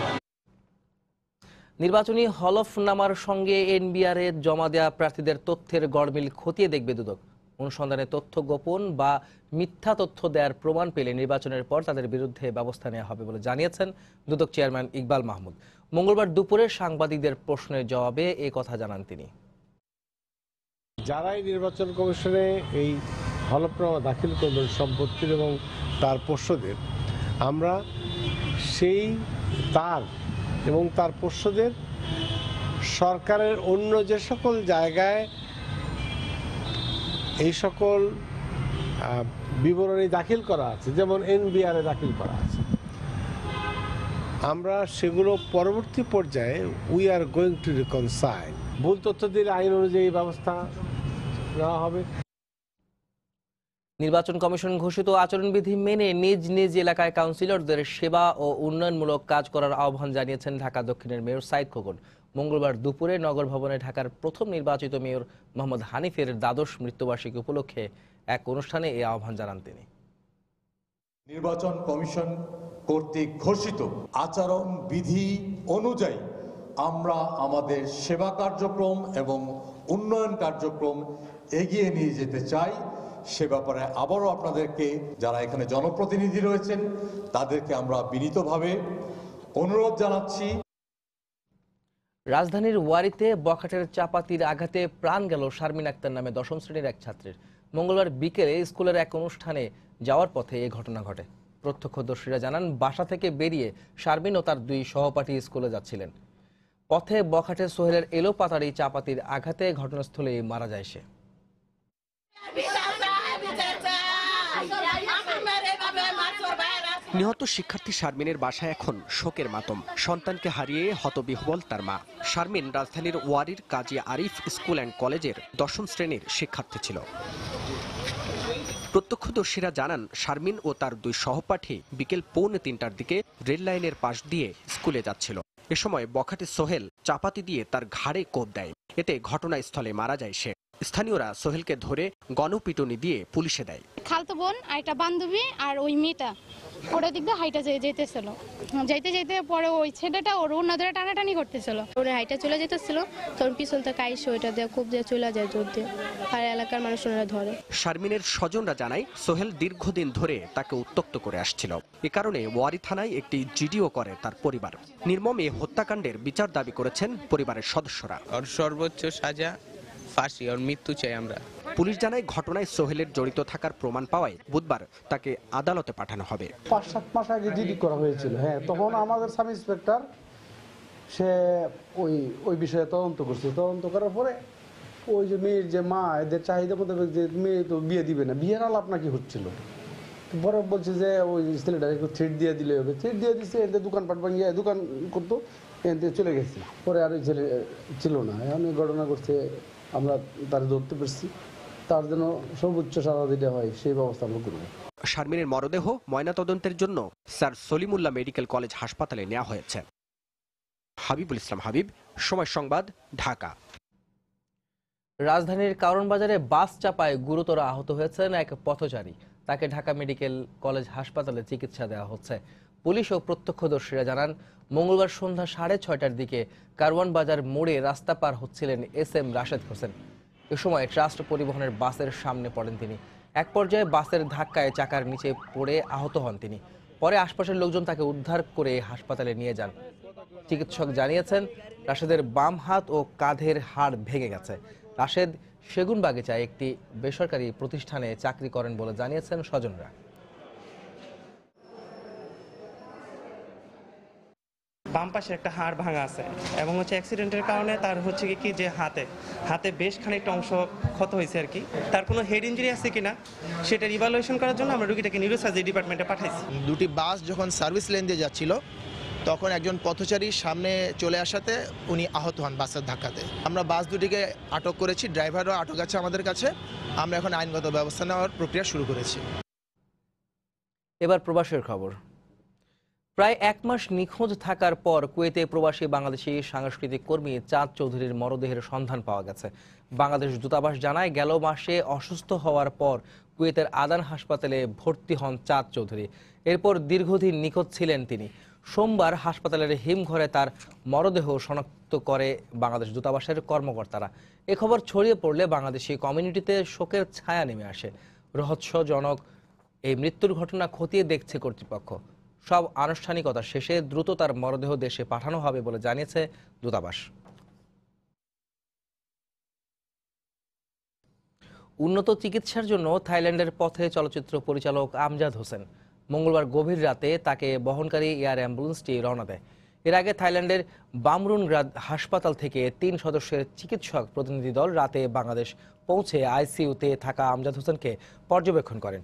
নির্বাচনী হলফনামার সঙ্গে এনবিআরে জমা দেওয়া প্রার্থীদের তথ্যের গড়মিল খতিয়ে দেখবে দুদক। অনুসন্ধানে তথ্য গোপন বা মিথ্যা তথ্য দেওয়ার প্রমাণ পেলে নির্বাচনের পর তাদের বিরুদ্ধে ব্যবস্থা নেওয়া হবে বলে জানিয়েছেন দুদক চেয়ারম্যান ইকবাল মাহমুদ। মঙ্গলবার দুপুরে সাংবাদিকদের প্রশ্নের জবাবে এই কথা জানান তিনি। যারাই নির্বাচন কমিশনে এই হলফনামা দাখিল করবেন সম্পত্তির এবং তার পোষ্যদের, আমরা সেই এবং তার পোষ্যদের সরকারের অন্য যে সকল জায়গায় এই সকল বিবরণী দাখিল করা আছে, যেমন এনবিআরে দাখিল করা আছে, আমরা সেগুলো পরবর্তী পর্যায়ে we are going to reconcile. ভুল তথ্য দিলে আইন অনুযায়ী ব্যবস্থা নেওয়া হবে। নির্বাচন কমিশন ঘোষিত আচরণবিধি মেনে নিজ নিজ এলাকায় কাউন্সিলরদের সেবা ও উন্নয়নমূলক কাজ করার আহ্বান জানিয়েছেন ঢাকা দক্ষিণের মেয়র সাইদ খোকন। মঙ্গলবার দুপুরে নগর ভবনে ঢাকার প্রথম নির্বাচিত মেয়র মোহাম্মদ হানিফের দ্বাদশ মৃত্যুবার্ষিকী উপলক্ষে এক অনুষ্ঠানে এই আহ্বান জানান তিনি। নির্বাচন কমিশন কর্তৃক ঘোষিত আচরণ বিধি অনুযায়ী আমরা আমাদের সেবা কার্যক্রম এবং উন্নয়ন কার্যক্রম এগিয়ে নিয়ে যেতে চাই। সে ব্যাপারে আবারও আপনাদেরকে, যারা এখানে জনপ্রতিনিধি রয়েছেন, তাদেরকে আমরা বিনীতভাবে অনুরোধ জানাচ্ছি। রাজধানীর ওয়ারিতে বখাটের চাপাতির আঘাতে প্রাণ গেল শারমিন আক্তার নামে দশম শ্রেণীর এক ছাত্রীর। মঙ্গলবার বিকেলে স্কুলের এক অনুষ্ঠানে যাওয়ার পথে এই ঘটনা ঘটে। প্রত্যক্ষদর্শীরা জানান, বাসা থেকে বেরিয়ে শারমিন ও তার দুই সহপাঠী স্কুলে যাচ্ছিলেন। পথে বখাটে সোহেলের এলোপাতাড়ি চাপাতির আঘাতে ঘটনাস্থলেই মারা যায় সে। নিহত শিক্ষার্থী শারমিনের বাসায় এখন শোকের মাতম। সন্তানকে হারিয়ে হতবিহ্বল তার মা। শারমিন রাজধানীর ওয়ারির কাজী আরিফ স্কুল অ্যান্ড কলেজের দশম শ্রেণীর শিক্ষার্থী ছিল। প্রত্যক্ষদর্শীরা জানান, শারমিন ও তার দুই সহপাঠী বিকেল 2:45টার দিকে রেল লাইনের পাশ দিয়ে স্কুলে যাচ্ছিল। এ সময় বখাটে সোহেল চাপাতি দিয়ে তার ঘাড়ে কোপ দেয়। এতে ঘটনাস্থলে মারা যায় সে। স্থানীয়রা সোহেলকে ধরে গণপিটুনি দিয়ে পুলিশে দেয়। খালতো বোন আর একটা বান্ধবী আর ওই মেয়েটা ওটা দিক দিয়ে হাইটা যেতেছিল, যাইতে যাইতে পরে ওই ছেলেটা ওর অন্য ধরে টানাটানি করতেছিল, ওর হাইটা চলে যেতেছিল, তখন পিছন থেকে আইসে ওইটা দিয়ে খুব দিয়ে চলে যায় জোর দিয়ে, আর এলাকার মানুষ ওনারা ধরে। শারমিনের স্বজনরা জানায় সোহেল দীর্ঘদিন ধরে তাকে উত্ত্যক্ত করে আসছিল। এ কারণে ওয়ারী থানায় একটি জিডিও করে তার পরিবার। নির্মম এই হত্যাকাণ্ডের বিচার দাবি করেছেন পরিবারের সদস্যরা। আর সর্বোচ্চ সাজা ফাঁসি, আর মৃত্যু চাই আমরা। পুলিশ জানায় ঘটনায় সোহেলের জড়িত থাকার প্রমাণ পাওয়ায় বুধবার তাকে আদালতে পাঠানো হবে। 5-7 মাস আগে জিডি করা হয়েছিল। হ্যাঁ, তখন আমাদের সাব ইন্সপেক্টর সে ওই বিষয়ে তদন্ত করছে। তদন্ত করার পরে ওই যে মেয়ের যে মা, এদের চাহিদা মোতাবেক যে মেয়ে তো বিয়ে দিবে না, বিয়ের আলাপ নাকি হচ্ছিল। পরে বলছে যে ওই ছেলেটাকে একটু থ্রেট দিয়ে দিলে হবে। থ্রেট দিয়ে দিচ্ছে, এদের দোকানপাট ভাঙিয়ে দোকান করতো, এতে চলে গেছে। পরে আর ওই ছেলে ছিল না। এখন ঘটনা করছে, আমরা তার ধরতে পারছি, তার জন্য সর্বোচ্চ সাজা দিতে হয় সেই ব্যবস্থা আমরা করব। শারমিনের মরদেহ ময়নাতদন্তের জন্য স্যার সলিমুল্লাহ মেডিকেল কলেজ হাসপাতালে নেওয়া হয়েছে। হাবিবুল ইসলাম হাবিব, সময় সংবাদ, ঢাকা। রাজধানীর কারণ বাজারে বাস চাপায় গুরুতর আহত হয়েছেন এক পথচারী। তাকে ঢাকা মেডিকেল কলেজ হাসপাতালে চিকিৎসা দেওয়া হচ্ছে। পুলিশ ও প্রত্যক্ষদর্শীরা জানান, মঙ্গলবার সন্ধ্যা 6:30টার দিকে কারওয়ান বাজার মোড়ে রাস্তা পার হচ্ছিলেন SM রাশেদ হোসেন। এ সময় ট্রাস্ট পরিবহনের বাসের সামনে পড়েন তিনি। এক পর্যায়ে বাসের ধাক্কায় চাকার নিচে পড়ে আহত হন তিনি। পরে আশপাশের লোকজন তাকে উদ্ধার করে হাসপাতালে নিয়ে যান। চিকিৎসক জানিয়েছেন, রাশেদের বাম হাত ও কাঁধের হাড় ভেঙে গেছে। রাশেদ সেগুনবাগিচায় একটি বেসরকারি প্রতিষ্ঠানে চাকরি করেন বলে জানিয়েছেন স্বজনরা। বাম পাশে একটা হাড় ভাঙা আছে এবং অ্যাক্সিডেন্টের কারণে তার কি যে হাতে বেশ খানিকটা অংশ ক্ষত হয়েছে আর কি। তার কোনো হেড ইঞ্জুরি আছে কিনা সেটা ইভালুয়েশন করার জন্য আমরা রোগীটাকে নিউরোসার্জারি ডিপার্টমেন্টে পাঠাইছি। দুটি বাস যখন সার্ভিস লেন দিয়ে যাচ্ছিল তখন একজন পথচারী সামনে চলে আসাতে উনি আহত হন বাসের ধাক্কাতে। আমরা বাস দুটিকে আটক করেছি, ড্রাইভারও আটক আছে আমাদের কাছে। আমরা এখন আইনগত ব্যবস্থা নেওয়ার প্রক্রিয়া শুরু করেছি। এবার প্রবাসের খবর। প্রায় 1 মাস নিখোঁজ থাকার পর কুয়েতে প্রবাসী বাংলাদেশি সাংস্কৃতিক কর্মী চাঁদ চৌধুরীর মরদেহের সন্ধান পাওয়া গেছে। বাংলাদেশ দূতাবাস জানায়, গেল মাসে অসুস্থ হওয়ার পর কুয়েতের আদান হাসপাতালে ভর্তি হন চাঁদ চৌধুরী। এরপর দীর্ঘদিন নিখোঁজ ছিলেন তিনি। সোমবার হাসপাতালের হিমঘরে তার মরদেহ শনাক্ত করে বাংলাদেশ দূতাবাসের কর্মকর্তারা। এ খবর ছড়িয়ে পড়লে বাংলাদেশি কমিউনিটিতে শোকের ছায়া নেমে আসে। রহস্যজনক এই মৃত্যুর ঘটনা খতিয়ে দেখছে কর্তৃপক্ষ। সব আনুষ্ঠানিকতা শেষে দ্রুত তার মরদেহ দেশে পাঠানো হবে বলে জানিয়েছে দূতাবাস। উন্নত চিকিৎসার জন্য থাইল্যান্ডের পথে চলচ্চিত্র পরিচালক আমজাদ হোসেন। মঙ্গলবার গভীর রাতে তাকে বহনকারী এয়ার অ্যাম্বুলেন্সটি রওনা দেয়। এর আগে থাইল্যান্ডের বামরুনগ্রাদ হাসপাতাল থেকে 3 সদস্যের চিকিৎসক প্রতিনিধি দল রাতে বাংলাদেশ পৌঁছে আইসিইউতে থাকা আমজাদ হোসেনকে পর্যবেক্ষণ করেন।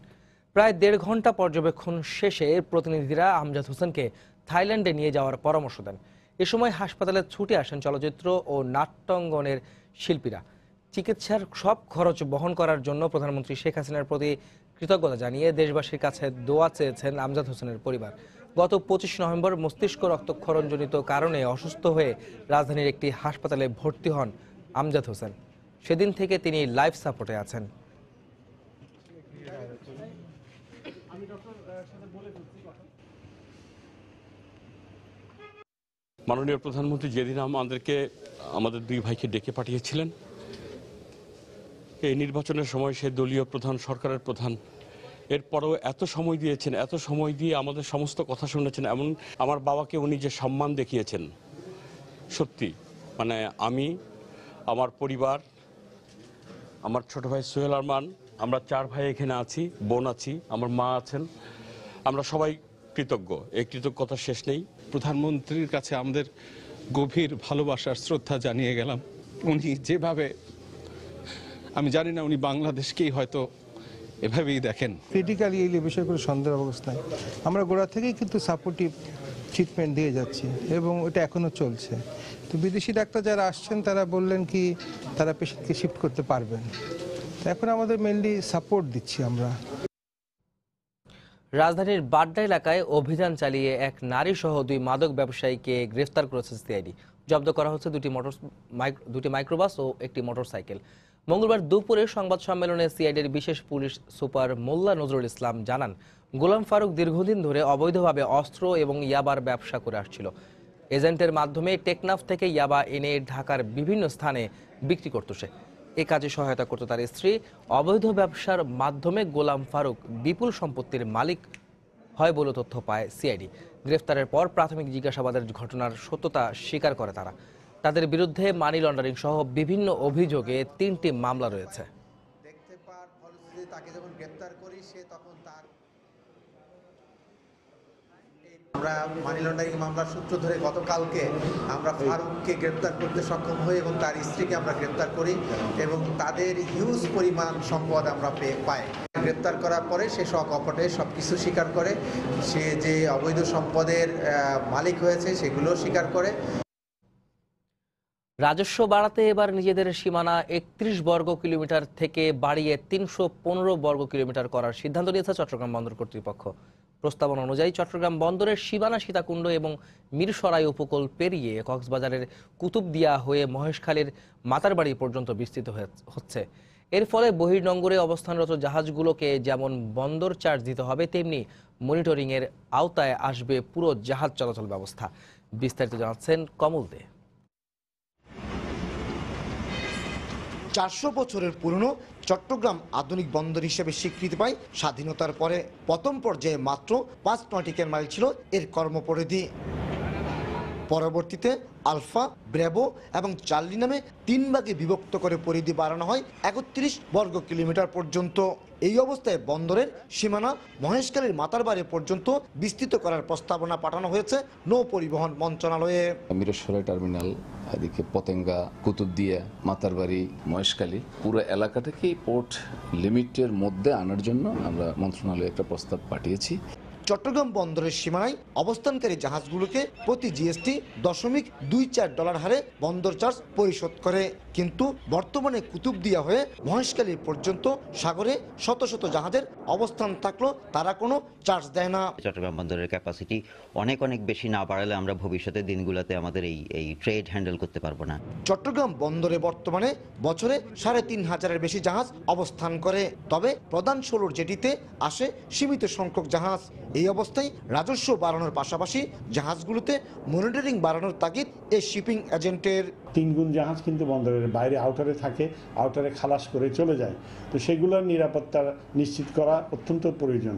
প্রায় 1.5 ঘন্টা পর্যবেক্ষণ শেষে প্রতিনিধিরা আমজাদ হোসেনকে থাইল্যান্ডে নিয়ে যাওয়ার পরামর্শ দেন। এ সময় হাসপাতালে ছুটে আসেন চলচ্চিত্র ও নাট্যাঙ্গনের শিল্পীরা। চিকিৎসার সব খরচ বহন করার জন্য প্রধানমন্ত্রী শেখ হাসিনার প্রতি কৃতজ্ঞতা জানিয়ে দেশবাসীর কাছে দোয়া চেয়েছেন আমজাদ হোসেনের পরিবার। গত 25 নভেম্বর মস্তিষ্ক রক্তক্ষরণজনিত কারণে অসুস্থ হয়ে রাজধানীর একটি হাসপাতালে ভর্তি হন আমজাদ হোসেন। সেদিন থেকে তিনি লাইফ সাপোর্টে আছেন। মাননীয় প্রধানমন্ত্রী যেদিন আমাদের 2 ভাইকে ডেকে পাঠিয়েছিলেন, এই নির্বাচনের সময় সে দলীয় প্রধান, সরকারের প্রধান, এরপরেও এত সময় দিয়েছেন, এত সময় দিয়ে আমাদের সমস্ত কথা শুনেছেন। এমন আমার বাবাকে উনি যে সম্মান দেখিয়েছেন, সত্যি মানে আমি, আমার পরিবার, আমার ছোট ভাই সোহেল আরমান, আমরা 4 ভাই এখানে আছি, বোন আছি, আমার মা আছেন, আমরা সবাই কৃতজ্ঞ। এই কৃতজ্ঞতার শেষ নেই। প্রধানমন্ত্রীর কাছে আমাদের গভীর ভালোবাসার শ্রদ্ধা জানিয়ে গেলাম। উনি যেভাবে, আমি জানি না উনি বাংলাদেশকেই হয়তো এভাবেই দেখেন। ক্রিটিক্যালি এই বিষয়ে কোনো সন্দেহ অবস্থায় আমরা গোড়া থেকেই কিন্তু সাপোর্টিভ ট্রিটমেন্ট দিয়ে যাচ্ছি এবং এটা এখনও চলছে। তো বিদেশি ডাক্তার যারা আসছেন তারা বললেন কি তারা পেশেন্টকে শিফট করতে পারবেন। তো এখন আমাদের মেনলি সাপোর্ট দিচ্ছি আমরা। রাজধানীর বাড্ডা এলাকায় অভিযান চালিয়ে এক নারী সহ 2 মাদক ব্যবসায়ীকে গ্রেফতার করেছে সিআইডি। জব্দ করা হচ্ছে 2টি মাইক্রোবাস ও একটি মোটরসাইকেল। মঙ্গলবার দুপুরে সংবাদ সম্মেলনে সিআইডির বিশেষ পুলিশ সুপার মোল্লা নজরুল ইসলাম জানান, গোলাম ফারুক দীর্ঘদিন ধরে অবৈধভাবে অস্ত্র এবং ইয়াবার ব্যবসা করে আসছিল। এজেন্টের মাধ্যমে টেকনাফ থেকে ইয়াবা এনে ঢাকার বিভিন্ন স্থানে বিক্রি করত সে। এ কাজে সহায়তা করত তার স্ত্রী। অবৈধ ব্যবসার মাধ্যমে গোলাম ফারুক বিপুল সম্পত্তির মালিক হয় বলে তথ্য পায় সিআইডি। গ্রেফতারের পর প্রাথমিক জিজ্ঞাসাবাদের ঘটনার সত্যতা স্বীকার করে তারা। তাদের বিরুদ্ধে মানি লন্ডারিং সহ বিভিন্ন অভিযোগে 3টি মামলা রয়েছে। আমরা মানি লন্ডারিং মামলার সূত্র ধরে গতকালকে আমরা ফারুককে গ্রেপ্তার করতে সক্ষম হই এবং তার স্ত্রীকে আমরা গ্রেপ্তার করি এবং তাদের হিউজ পরিমাণ সম্পদ আমরা পাই। গ্রেপ্তার করার পরে সে অকপটে সবকিছু স্বীকার করে, সে যে অবৈধ সম্পদের মালিক হয়েছে সেগুলো স্বীকার করে। রাজস্ব বাড়াতে এবার নিজেদের সীমানা 31 বর্গ কিলোমিটার থেকে বাড়িয়ে 315 বর্গ কিলোমিটার করার সিদ্ধান্ত নিয়েছে চট্টগ্রাম বন্দর কর্তৃপক্ষ। প্রস্তাবনা অনুযায়ী চট্টগ্রাম বন্দরের সীমানা সীতাকুণ্ড এবং মিরসরাই উপকূল পেরিয়ে কক্সবাজারের কুতুবদিয়া হয়ে মহেশখালীর মাতারবাড়ি পর্যন্ত বিস্তৃত হচ্ছে। এর ফলে বহির্নোঙরে অবস্থানরত জাহাজগুলোকে যেমন বন্দর চার্জ দিতে হবে, তেমনি মনিটরিংয়ের আওতায় আসবে পুরো জাহাজ চলাচল ব্যবস্থা। বিস্তারিত জানাচ্ছেন কমল দে। 400 বছরের পুরনো চট্টগ্রাম আধুনিক বন্দর হিসেবে স্বীকৃতি পায় স্বাধীনতার পরে। প্রথম পর্যায়ে মাত্র 5 নটিক্যাল মাইল ছিল এর কর্মপরিধি। পরবর্তীতে আলফা, ব্রেভো এবং চার্লি নামে 3 ভাগে বিভক্ত করে পরিধি বাড়ানো হয় 31 বর্গ কিলোমিটার পর্যন্ত। এই অবস্থায় বন্দরের সীমানা মহেশখালীর মাতারবাড়ি পর্যন্ত বিস্তৃত করার প্রস্তাবনা পাঠানো হয়েছে নৌ পরিবহন মন্ত্রণালয়ে। মিরসরাই টার্মিনাল, এদিকে পতেঙ্গা, কুতুবদিয়া, মাতারবাড়ি, মহেশখালী পুরো এলাকাটাকে পোর্ট লিমিটের মধ্যে আনার জন্য আমরা মন্ত্রণালয়ে একটা প্রস্তাব পাঠিয়েছি। চট্টগ্রাম বন্দরের সীমানায় অবস্থানকারী জাহাজগুলোকে প্রতি জিএসটি $.24 হারে বন্দর চার্জ পরিশোধ করে। কিন্তু বর্তমানে কুতুবদিয়া হয়ে মহেশখালী পর্যন্ত সাগরে শত শত জাহাজের অবস্থান থাকলেও তারা কোনো চার্জ দেয় না। চট্টগ্রাম বন্দরের ক্যাপাসিটি অনেক বেশি না বাড়ালে আমরা ভবিষ্যতের দিনগুলোতে আমাদের এই ট্রেড হ্যান্ডেল করতে পারবো না। চট্টগ্রাম বন্দরে বর্তমানে বছরে 3,500-এর বেশি জাহাজ অবস্থান করে। তবে প্রধান 16 জেটিতে আসে সীমিত সংখ্যক জাহাজ। এই অবস্থায় রাজস্ব বাড়ানোর পাশাপাশি জাহাজগুলোতে মনিটরিং বাড়ানোর তাগিদ এই শিপিং এজেন্টের। 3 গুণ জাহাজ কিন্তু বন্দরের বাইরে আউটারে থাকে, আউটারে খালাস করে চলে যায়, তো সেগুলোর নিরাপত্তা নিশ্চিত করা অত্যন্ত প্রয়োজন।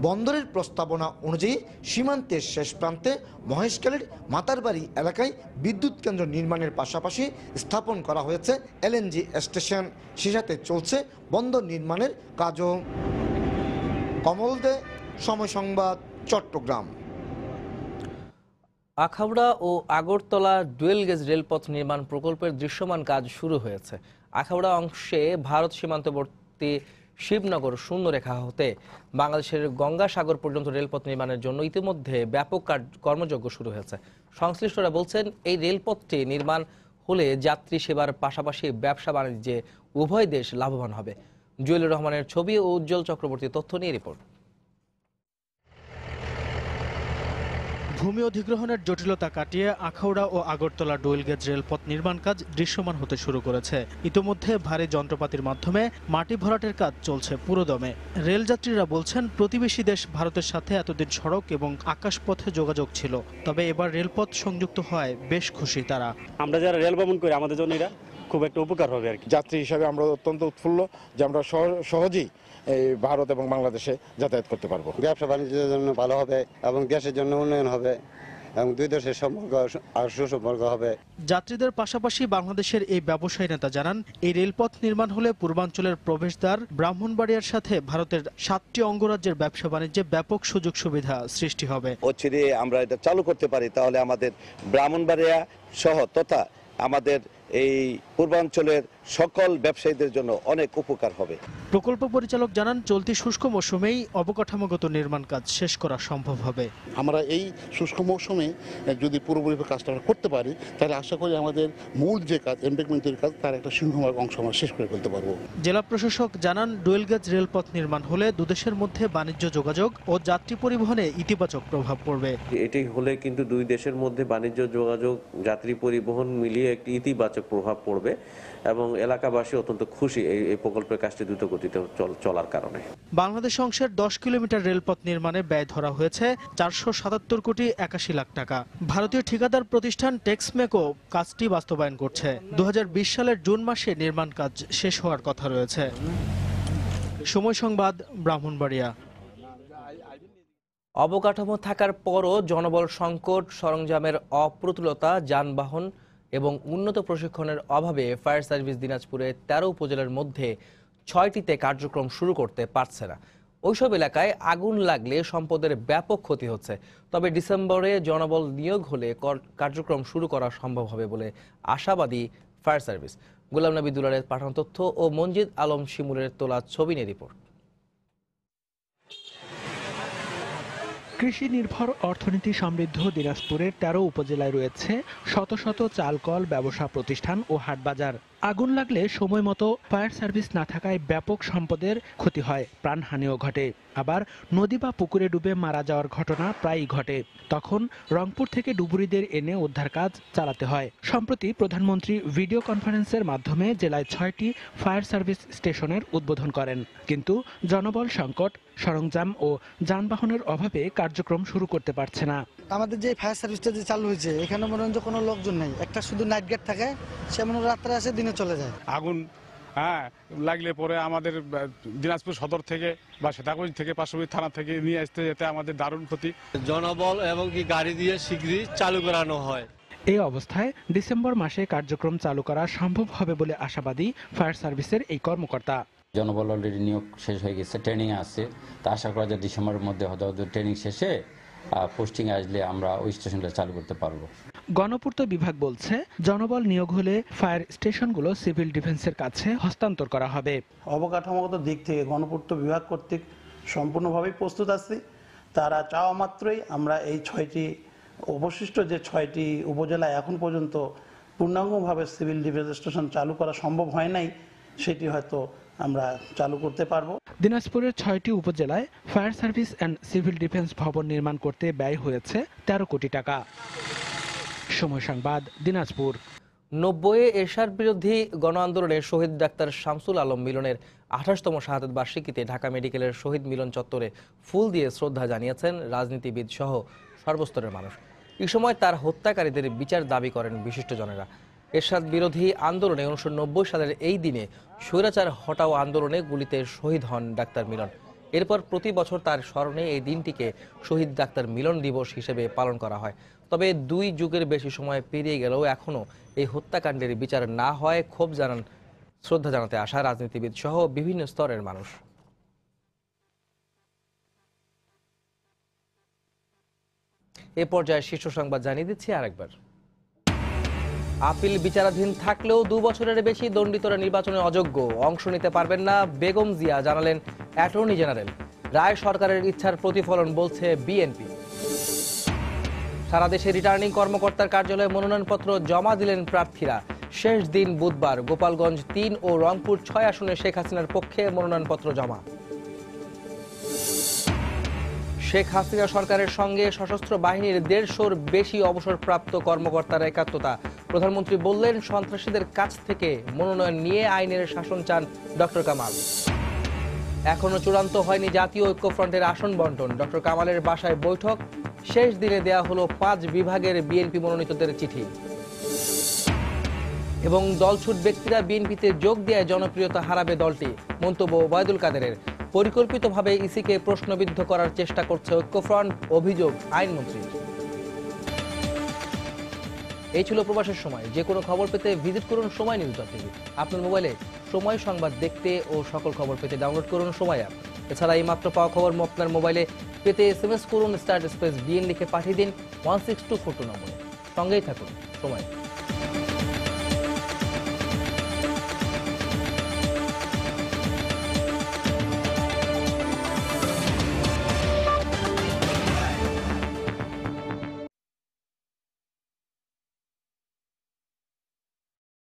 বন্দরের প্রস্তাবনা অনুযায়ী সীমান্তের শেষ প্রান্তে মহেশখালীর মাতারবাড়ি এলাকায় বিদ্যুৎ কেন্দ্র নির্মাণের পাশাপাশি স্থাপন করা হয়েছে এলএনজি স্টেশন। সে সাথে চলছে বন্দর নির্মাণের কাজও। কমল দে, সময় সংবাদ, চট্টগ্রাম। আখাউড়া ও আগরতলা ডুয়েল গেজ রেলপথ নির্মাণ প্রকল্পের দৃশ্যমান কাজ শুরু হয়েছে। আখাউড়া অংশে ভারত সীমান্তবর্তী শিবনগর শূন্যরেখা হতে বাংলাদেশের গঙ্গাসাগর পর্যন্ত রেলপথ নির্মাণের জন্য ইতিমধ্যে ব্যাপক কর্মযজ্ঞ শুরু হয়েছে। সংশ্লিষ্টরা বলছেন, এই রেলপথটি নির্মাণ হলে যাত্রী সেবার পাশাপাশি ব্যবসা বাণিজ্যে উভয় দেশ লাভবান হবে। জুয়েলুর রহমানের ছবি ও উজ্জ্বল চক্রবর্তী তথ্য নিয়ে রিপোর্ট। ভূমি অধিগ্রহণের জটিলতা কাটিয়ে আখাউড়া ও আগরতলা ডুয়েল গেজ রেলপথ নির্মাণ কাজ দৃশ্যমান হতে শুরু করেছে। ইতোমধ্যে ভারী যন্ত্রপাতির মাধ্যমে মাটি ভরাটের কাজ চলছে পুরোদমে। রেলযাত্রীরা বলছেন, প্রতিবেশী দেশ ভারতের সাথে এতদিন সড়ক এবং আকাশপথে যোগাযোগ ছিল, তবে এবার রেলপথ সংযুক্ত হওয়ায় বেশ খুশি তারা। আমরা যারা রেল ভ্রমণ করি আমাদের জন্য এটা খুব একটা উপকার হবে আর কি। যাত্রী হিসাবে আমরা অত্যন্ত উৎফুল্ল যে আমরা সহজেই এই ভারত এবং বাংলাদেশে যাতায়াত করতে পারবো। ব্যবসা বাণিজ্যের জন্য ভালো হবে এবং দেশের জন্য উন্নয়ন হবে এবং দুই দেশের সম্পর্ক আর সুসম্পর্ক হবে। যাত্রীদের পাশাপাশি বাংলাদেশের এই ব্যবসায়ী নেতা জানান, এই রেলপথ নির্মাণ হলে পূর্বাঞ্চলের প্রবেশদ্বার ব্রাহ্মণবাড়িয়ার সাথে ভারতের 7টি অঙ্গরাজ্যের ব্যবসা বাণিজ্যে ব্যাপক সুযোগ সুবিধা সৃষ্টি হবে। অচিরে আমরা এটা চালু করতে পারি তাহলে আমাদের ব্রাহ্মণবাড়িয়া সহ তথা আমাদের এই পূর্বাঞ্চলের সকল ব্যবসায়ীদের জন্য অনেক উপকার হবে। প্রকল্প পরিচালক জানান, চলতি শুষ্ক মৌসুমেই অবকাঠামোগত নির্মাণ কাজ শেষ করা সম্ভব হবে। আমরা এই শুষ্ক মৌসুমে যদি পুরোপুরি কাজটা করতে পারি তাহলে আশা করি আমাদের মূল যে কাজ এমবেকমেন্টের কাজ তার একটা সিংহভাগ অংশ আমরা শেষ করে ফেলতে পারবো। জেলা প্রশাসক জানান, ডুয়েল গেজ রেলপথ নির্মাণ হলে দুদেশের মধ্যে বাণিজ্য যোগাযোগ ও যাত্রী পরিবহনে ইতিবাচক প্রভাব পড়বে। এটি হলে কিন্তু দুই দেশের মধ্যে বাণিজ্য যোগাযোগ, যাত্রী পরিবহন মিলিয়ে একটি ইতিবাচক ইতিবাচক প্রভাব পড়বে এবং এলাকাবাসী অত্যন্ত খুশি এই প্রকল্পের কাজটি দ্রুত গতিতে চলার কারণে। বাংলাদেশ অংশের 10 কিলোমিটার রেলপথ নির্মাণে ব্যয় ধরা হয়েছে 477 কোটি 81 লাখ টাকা। ভারতীয় ঠিকাদার প্রতিষ্ঠান টেক্সমেকো কাজটি বাস্তবায়ন করছে। 2020 সালের জুন মাসে নির্মাণ কাজ শেষ হওয়ার কথা রয়েছে। সময় সংবাদ, ব্রাহ্মণবাড়িয়া। অবকাঠামো থাকার পরও জনবল সংকট, সরঞ্জামের অপ্রতুলতা, যানবাহন এবং উন্নত প্রশিক্ষণের অভাবে ফায়ার সার্ভিস দিনাজপুরে 13 উপজেলার মধ্যে 6টিতে কার্যক্রম শুরু করতে পারছে না। ওইসব এলাকায় আগুন লাগলে সম্পদের ব্যাপক ক্ষতি হচ্ছে। তবে ডিসেম্বরে জনবল নিয়োগ হলে কার্যক্রম শুরু করা সম্ভব হবে বলে আশাবাদী ফায়ার সার্ভিস। গোলাম নবী দুলালের পাঠানো তথ্য ও মনজিদ আলম শিমুলের তোলা ছবি নিয়ে রিপোর্ট। কৃষি নির্ভর অর্থনীতি সমৃদ্ধ দিনাজপুরের 13 উপজেলায় রয়েছে শত শত চালকল, ব্যবসা প্রতিষ্ঠান ও হাটবাজার। আগুন লাগলে সময় মতো ফায়ার সার্ভিস না থাকায় ব্যাপক সম্পদের ক্ষতি হয়, প্রাণহানিও ঘটে। আবার নদী বা পুকুরে ডুবে মারা যাওয়ার ঘটনা প্রায়ই ঘটে। তখন রংপুর থেকে ডুবুরিদের এনে উদ্ধার কাজ চালাতে হয়। সম্প্রতি প্রধানমন্ত্রী ভিডিও কনফারেন্সের মাধ্যমে জেলায় 6টি ফায়ার সার্ভিস স্টেশনের উদ্বোধন করেন। কিন্তু জনবল সংকট, সরঞ্জাম ও যানবাহনের অভাবে কার্যক্রম শুরু করতে পারছে না। আমাদের যে ফায়ার সার্ভিসটা যে চালু হয়েছে, এখানে মনে হয় কোনো লোকজন নেই, একটা শুধু নাইট গার্ড থাকে, সে মনে রাত্রে আসে, দিনে চলে যায়। আগুন লাগলে পরে আমাদের দিনাজপুর সদর থেকে বা সীতাকুণ্ড থেকে পার্শ্ববর্তী থানা থেকে নিয়ে আসতে যেতে আমাদের দারুণ ক্ষতি। জনবল এবং কি গাড়ি দিয়ে শীঘ্রই চালু করানো হয়। এই অবস্থায় ডিসেম্বর মাসে কার্যক্রম চালু করা সম্ভব হবে বলে আশাবাদী ফায়ার সার্ভিসের এই কর্মকর্তা। জনবল অলরেডি নিয়োগ শেষ হয়ে গেছে, ট্রেনিং আছে, তা আশা করা যায় ডিসেম্বরের মধ্যে হয়তো ট্রেনিং শেষে পোস্টিং আসলে আমরা ওই স্টেশনটা চালু করতে পারবো। গণপূর্ত বিভাগ বলছে জনবল নিয়োগ হলে ফায়ার স্টেশনগুলো সিভিল ডিফেন্সের কাছে হস্তান্তর করা হবে। অবকাঠামোগত দিক থেকে গণপূর্ত বিভাগ কর্তৃক সম্পূর্ণভাবে প্রস্তুত আছি। তারা চাওয়া মাত্রই আমরা এই 6টি অবশিষ্ট যে 6টি উপজেলায় এখন পর্যন্ত পূর্ণাঙ্গভাবে সিভিল ডিফেন্স স্টেশন চালু করা সম্ভব হয় নাই, সেটি হয়তো আমরা চালু করতে পারবো। দিনাজপুরের 6টি উপজেলায় fire service and civil defence ভবন নির্মাণ করতে ব্যয় হয়েছে 13 কোটি টাকা। সময় সংবাদ, দিনাজপুর। 90-এ এরশাদ বিরোধী গণ আন্দোলনে শহীদ ডাক্তার শামসুল আলম মিলনের 28তম শাহাদাত বার্ষিকীতে ঢাকা মেডিকেলের শহীদ মিলন চত্বরে ফুল দিয়ে শ্রদ্ধা জানিয়েছেন রাজনীতিবিদ সহ সর্বস্তরের মানুষ। এই সময় তার হত্যাকারীদের বিচার দাবি করেন বিশিষ্টজনেরা। এরশাদ বিরোধী আন্দোলনে 1990 সালের এই দিনে স্বৈরাচার হটাও আন্দোলনে গুলিতে শহীদ হন ডাক্তার মিলন। এরপর প্রতি বছর তার স্মরণে এই দিনটিকে শহীদ ডাক্তার মিলন দিবস হিসেবে পালন করা হয়। তবে 2 যুগের বেশি সময় পেরিয়ে গেলেও এখনও এই হত্যাকাণ্ডের বিচার না হয় ক্ষোভ জানান শ্রদ্ধা জানাতে আসা রাজনীতিবিদ সহ বিভিন্ন স্তরের মানুষ। এ পর্যায়ে শীর্ষ সংবাদ জানিয়ে দিচ্ছি আরেকবার। আপিল বিচারাধীন থাকলেও 2 বছরের বেশি দণ্ডিতরা নির্বাচনে অযোগ্য, অংশ নিতে পারবেন না বেগম জিয়া, জানালেন অ্যাটর্নি জেনারেল। রায় সরকারের ইচ্ছার প্রতিফলন বলছে বিএনপি। সারা দেশে রিটার্নিং কর্মকর্তার কার্যালয়ে মনোনয়নপত্র জমা দিলেন প্রার্থীরা। শেষ দিন বুধবার। গোপালগঞ্জ 3 ও রংপুর 6 আসনে শেখ হাসিনার পক্ষে মনোনয়নপত্র জমা। শেখ হাসিনা সরকারের সঙ্গে সশস্ত্র বাহিনীর 150-র বেশি অবসরপ্রাপ্ত কর্মকর্তার একাত্মতা। প্রধানমন্ত্রী বললেন, সন্ত্রাসীদের কাছ থেকে মনোনয়ন নিয়ে আইনের শাসন চান ডক্টর কামাল। এখনো চূড়ান্ত হয়নি জাতীয় ঐক্যফ্রন্টের আসন বন্টন। ডক্টর কামালের বাসায় বৈঠক। শেষ দিনে দেয়া হলো 5 বিভাগের বিএনপি মনোনীতদের চিঠি। এবং দলছুট ব্যক্তিরা বিএনপিতে যোগ দেওয়ায় জনপ্রিয়তা হারাবে দলটি, মন্তব্য ওবায়দুল কাদেরের। পরিকল্পিতভাবে ইসিকে প্রশ্নবিদ্ধ করার চেষ্টা করছে ঐক্যফ্রন্ট, অভিযোগ আইনমন্ত্রী। এই ছিল প্রবাসের সময়। যে কোনো খবর পেতে ভিজিট করুন সময় নিউজ টিভি। আপনার মোবাইলে সময় সংবাদ দেখতে ও সকল খবর পেতে ডাউনলোড করুন সময় অ্যাপ। এছাড়া এই মাত্র পাওয়া খবর আপনার মোবাইলে পেতে SMS করুন *BN লিখে পাঠিয়ে দিন 16242 নম্বরে। সঙ্গেই থাকুন সময়।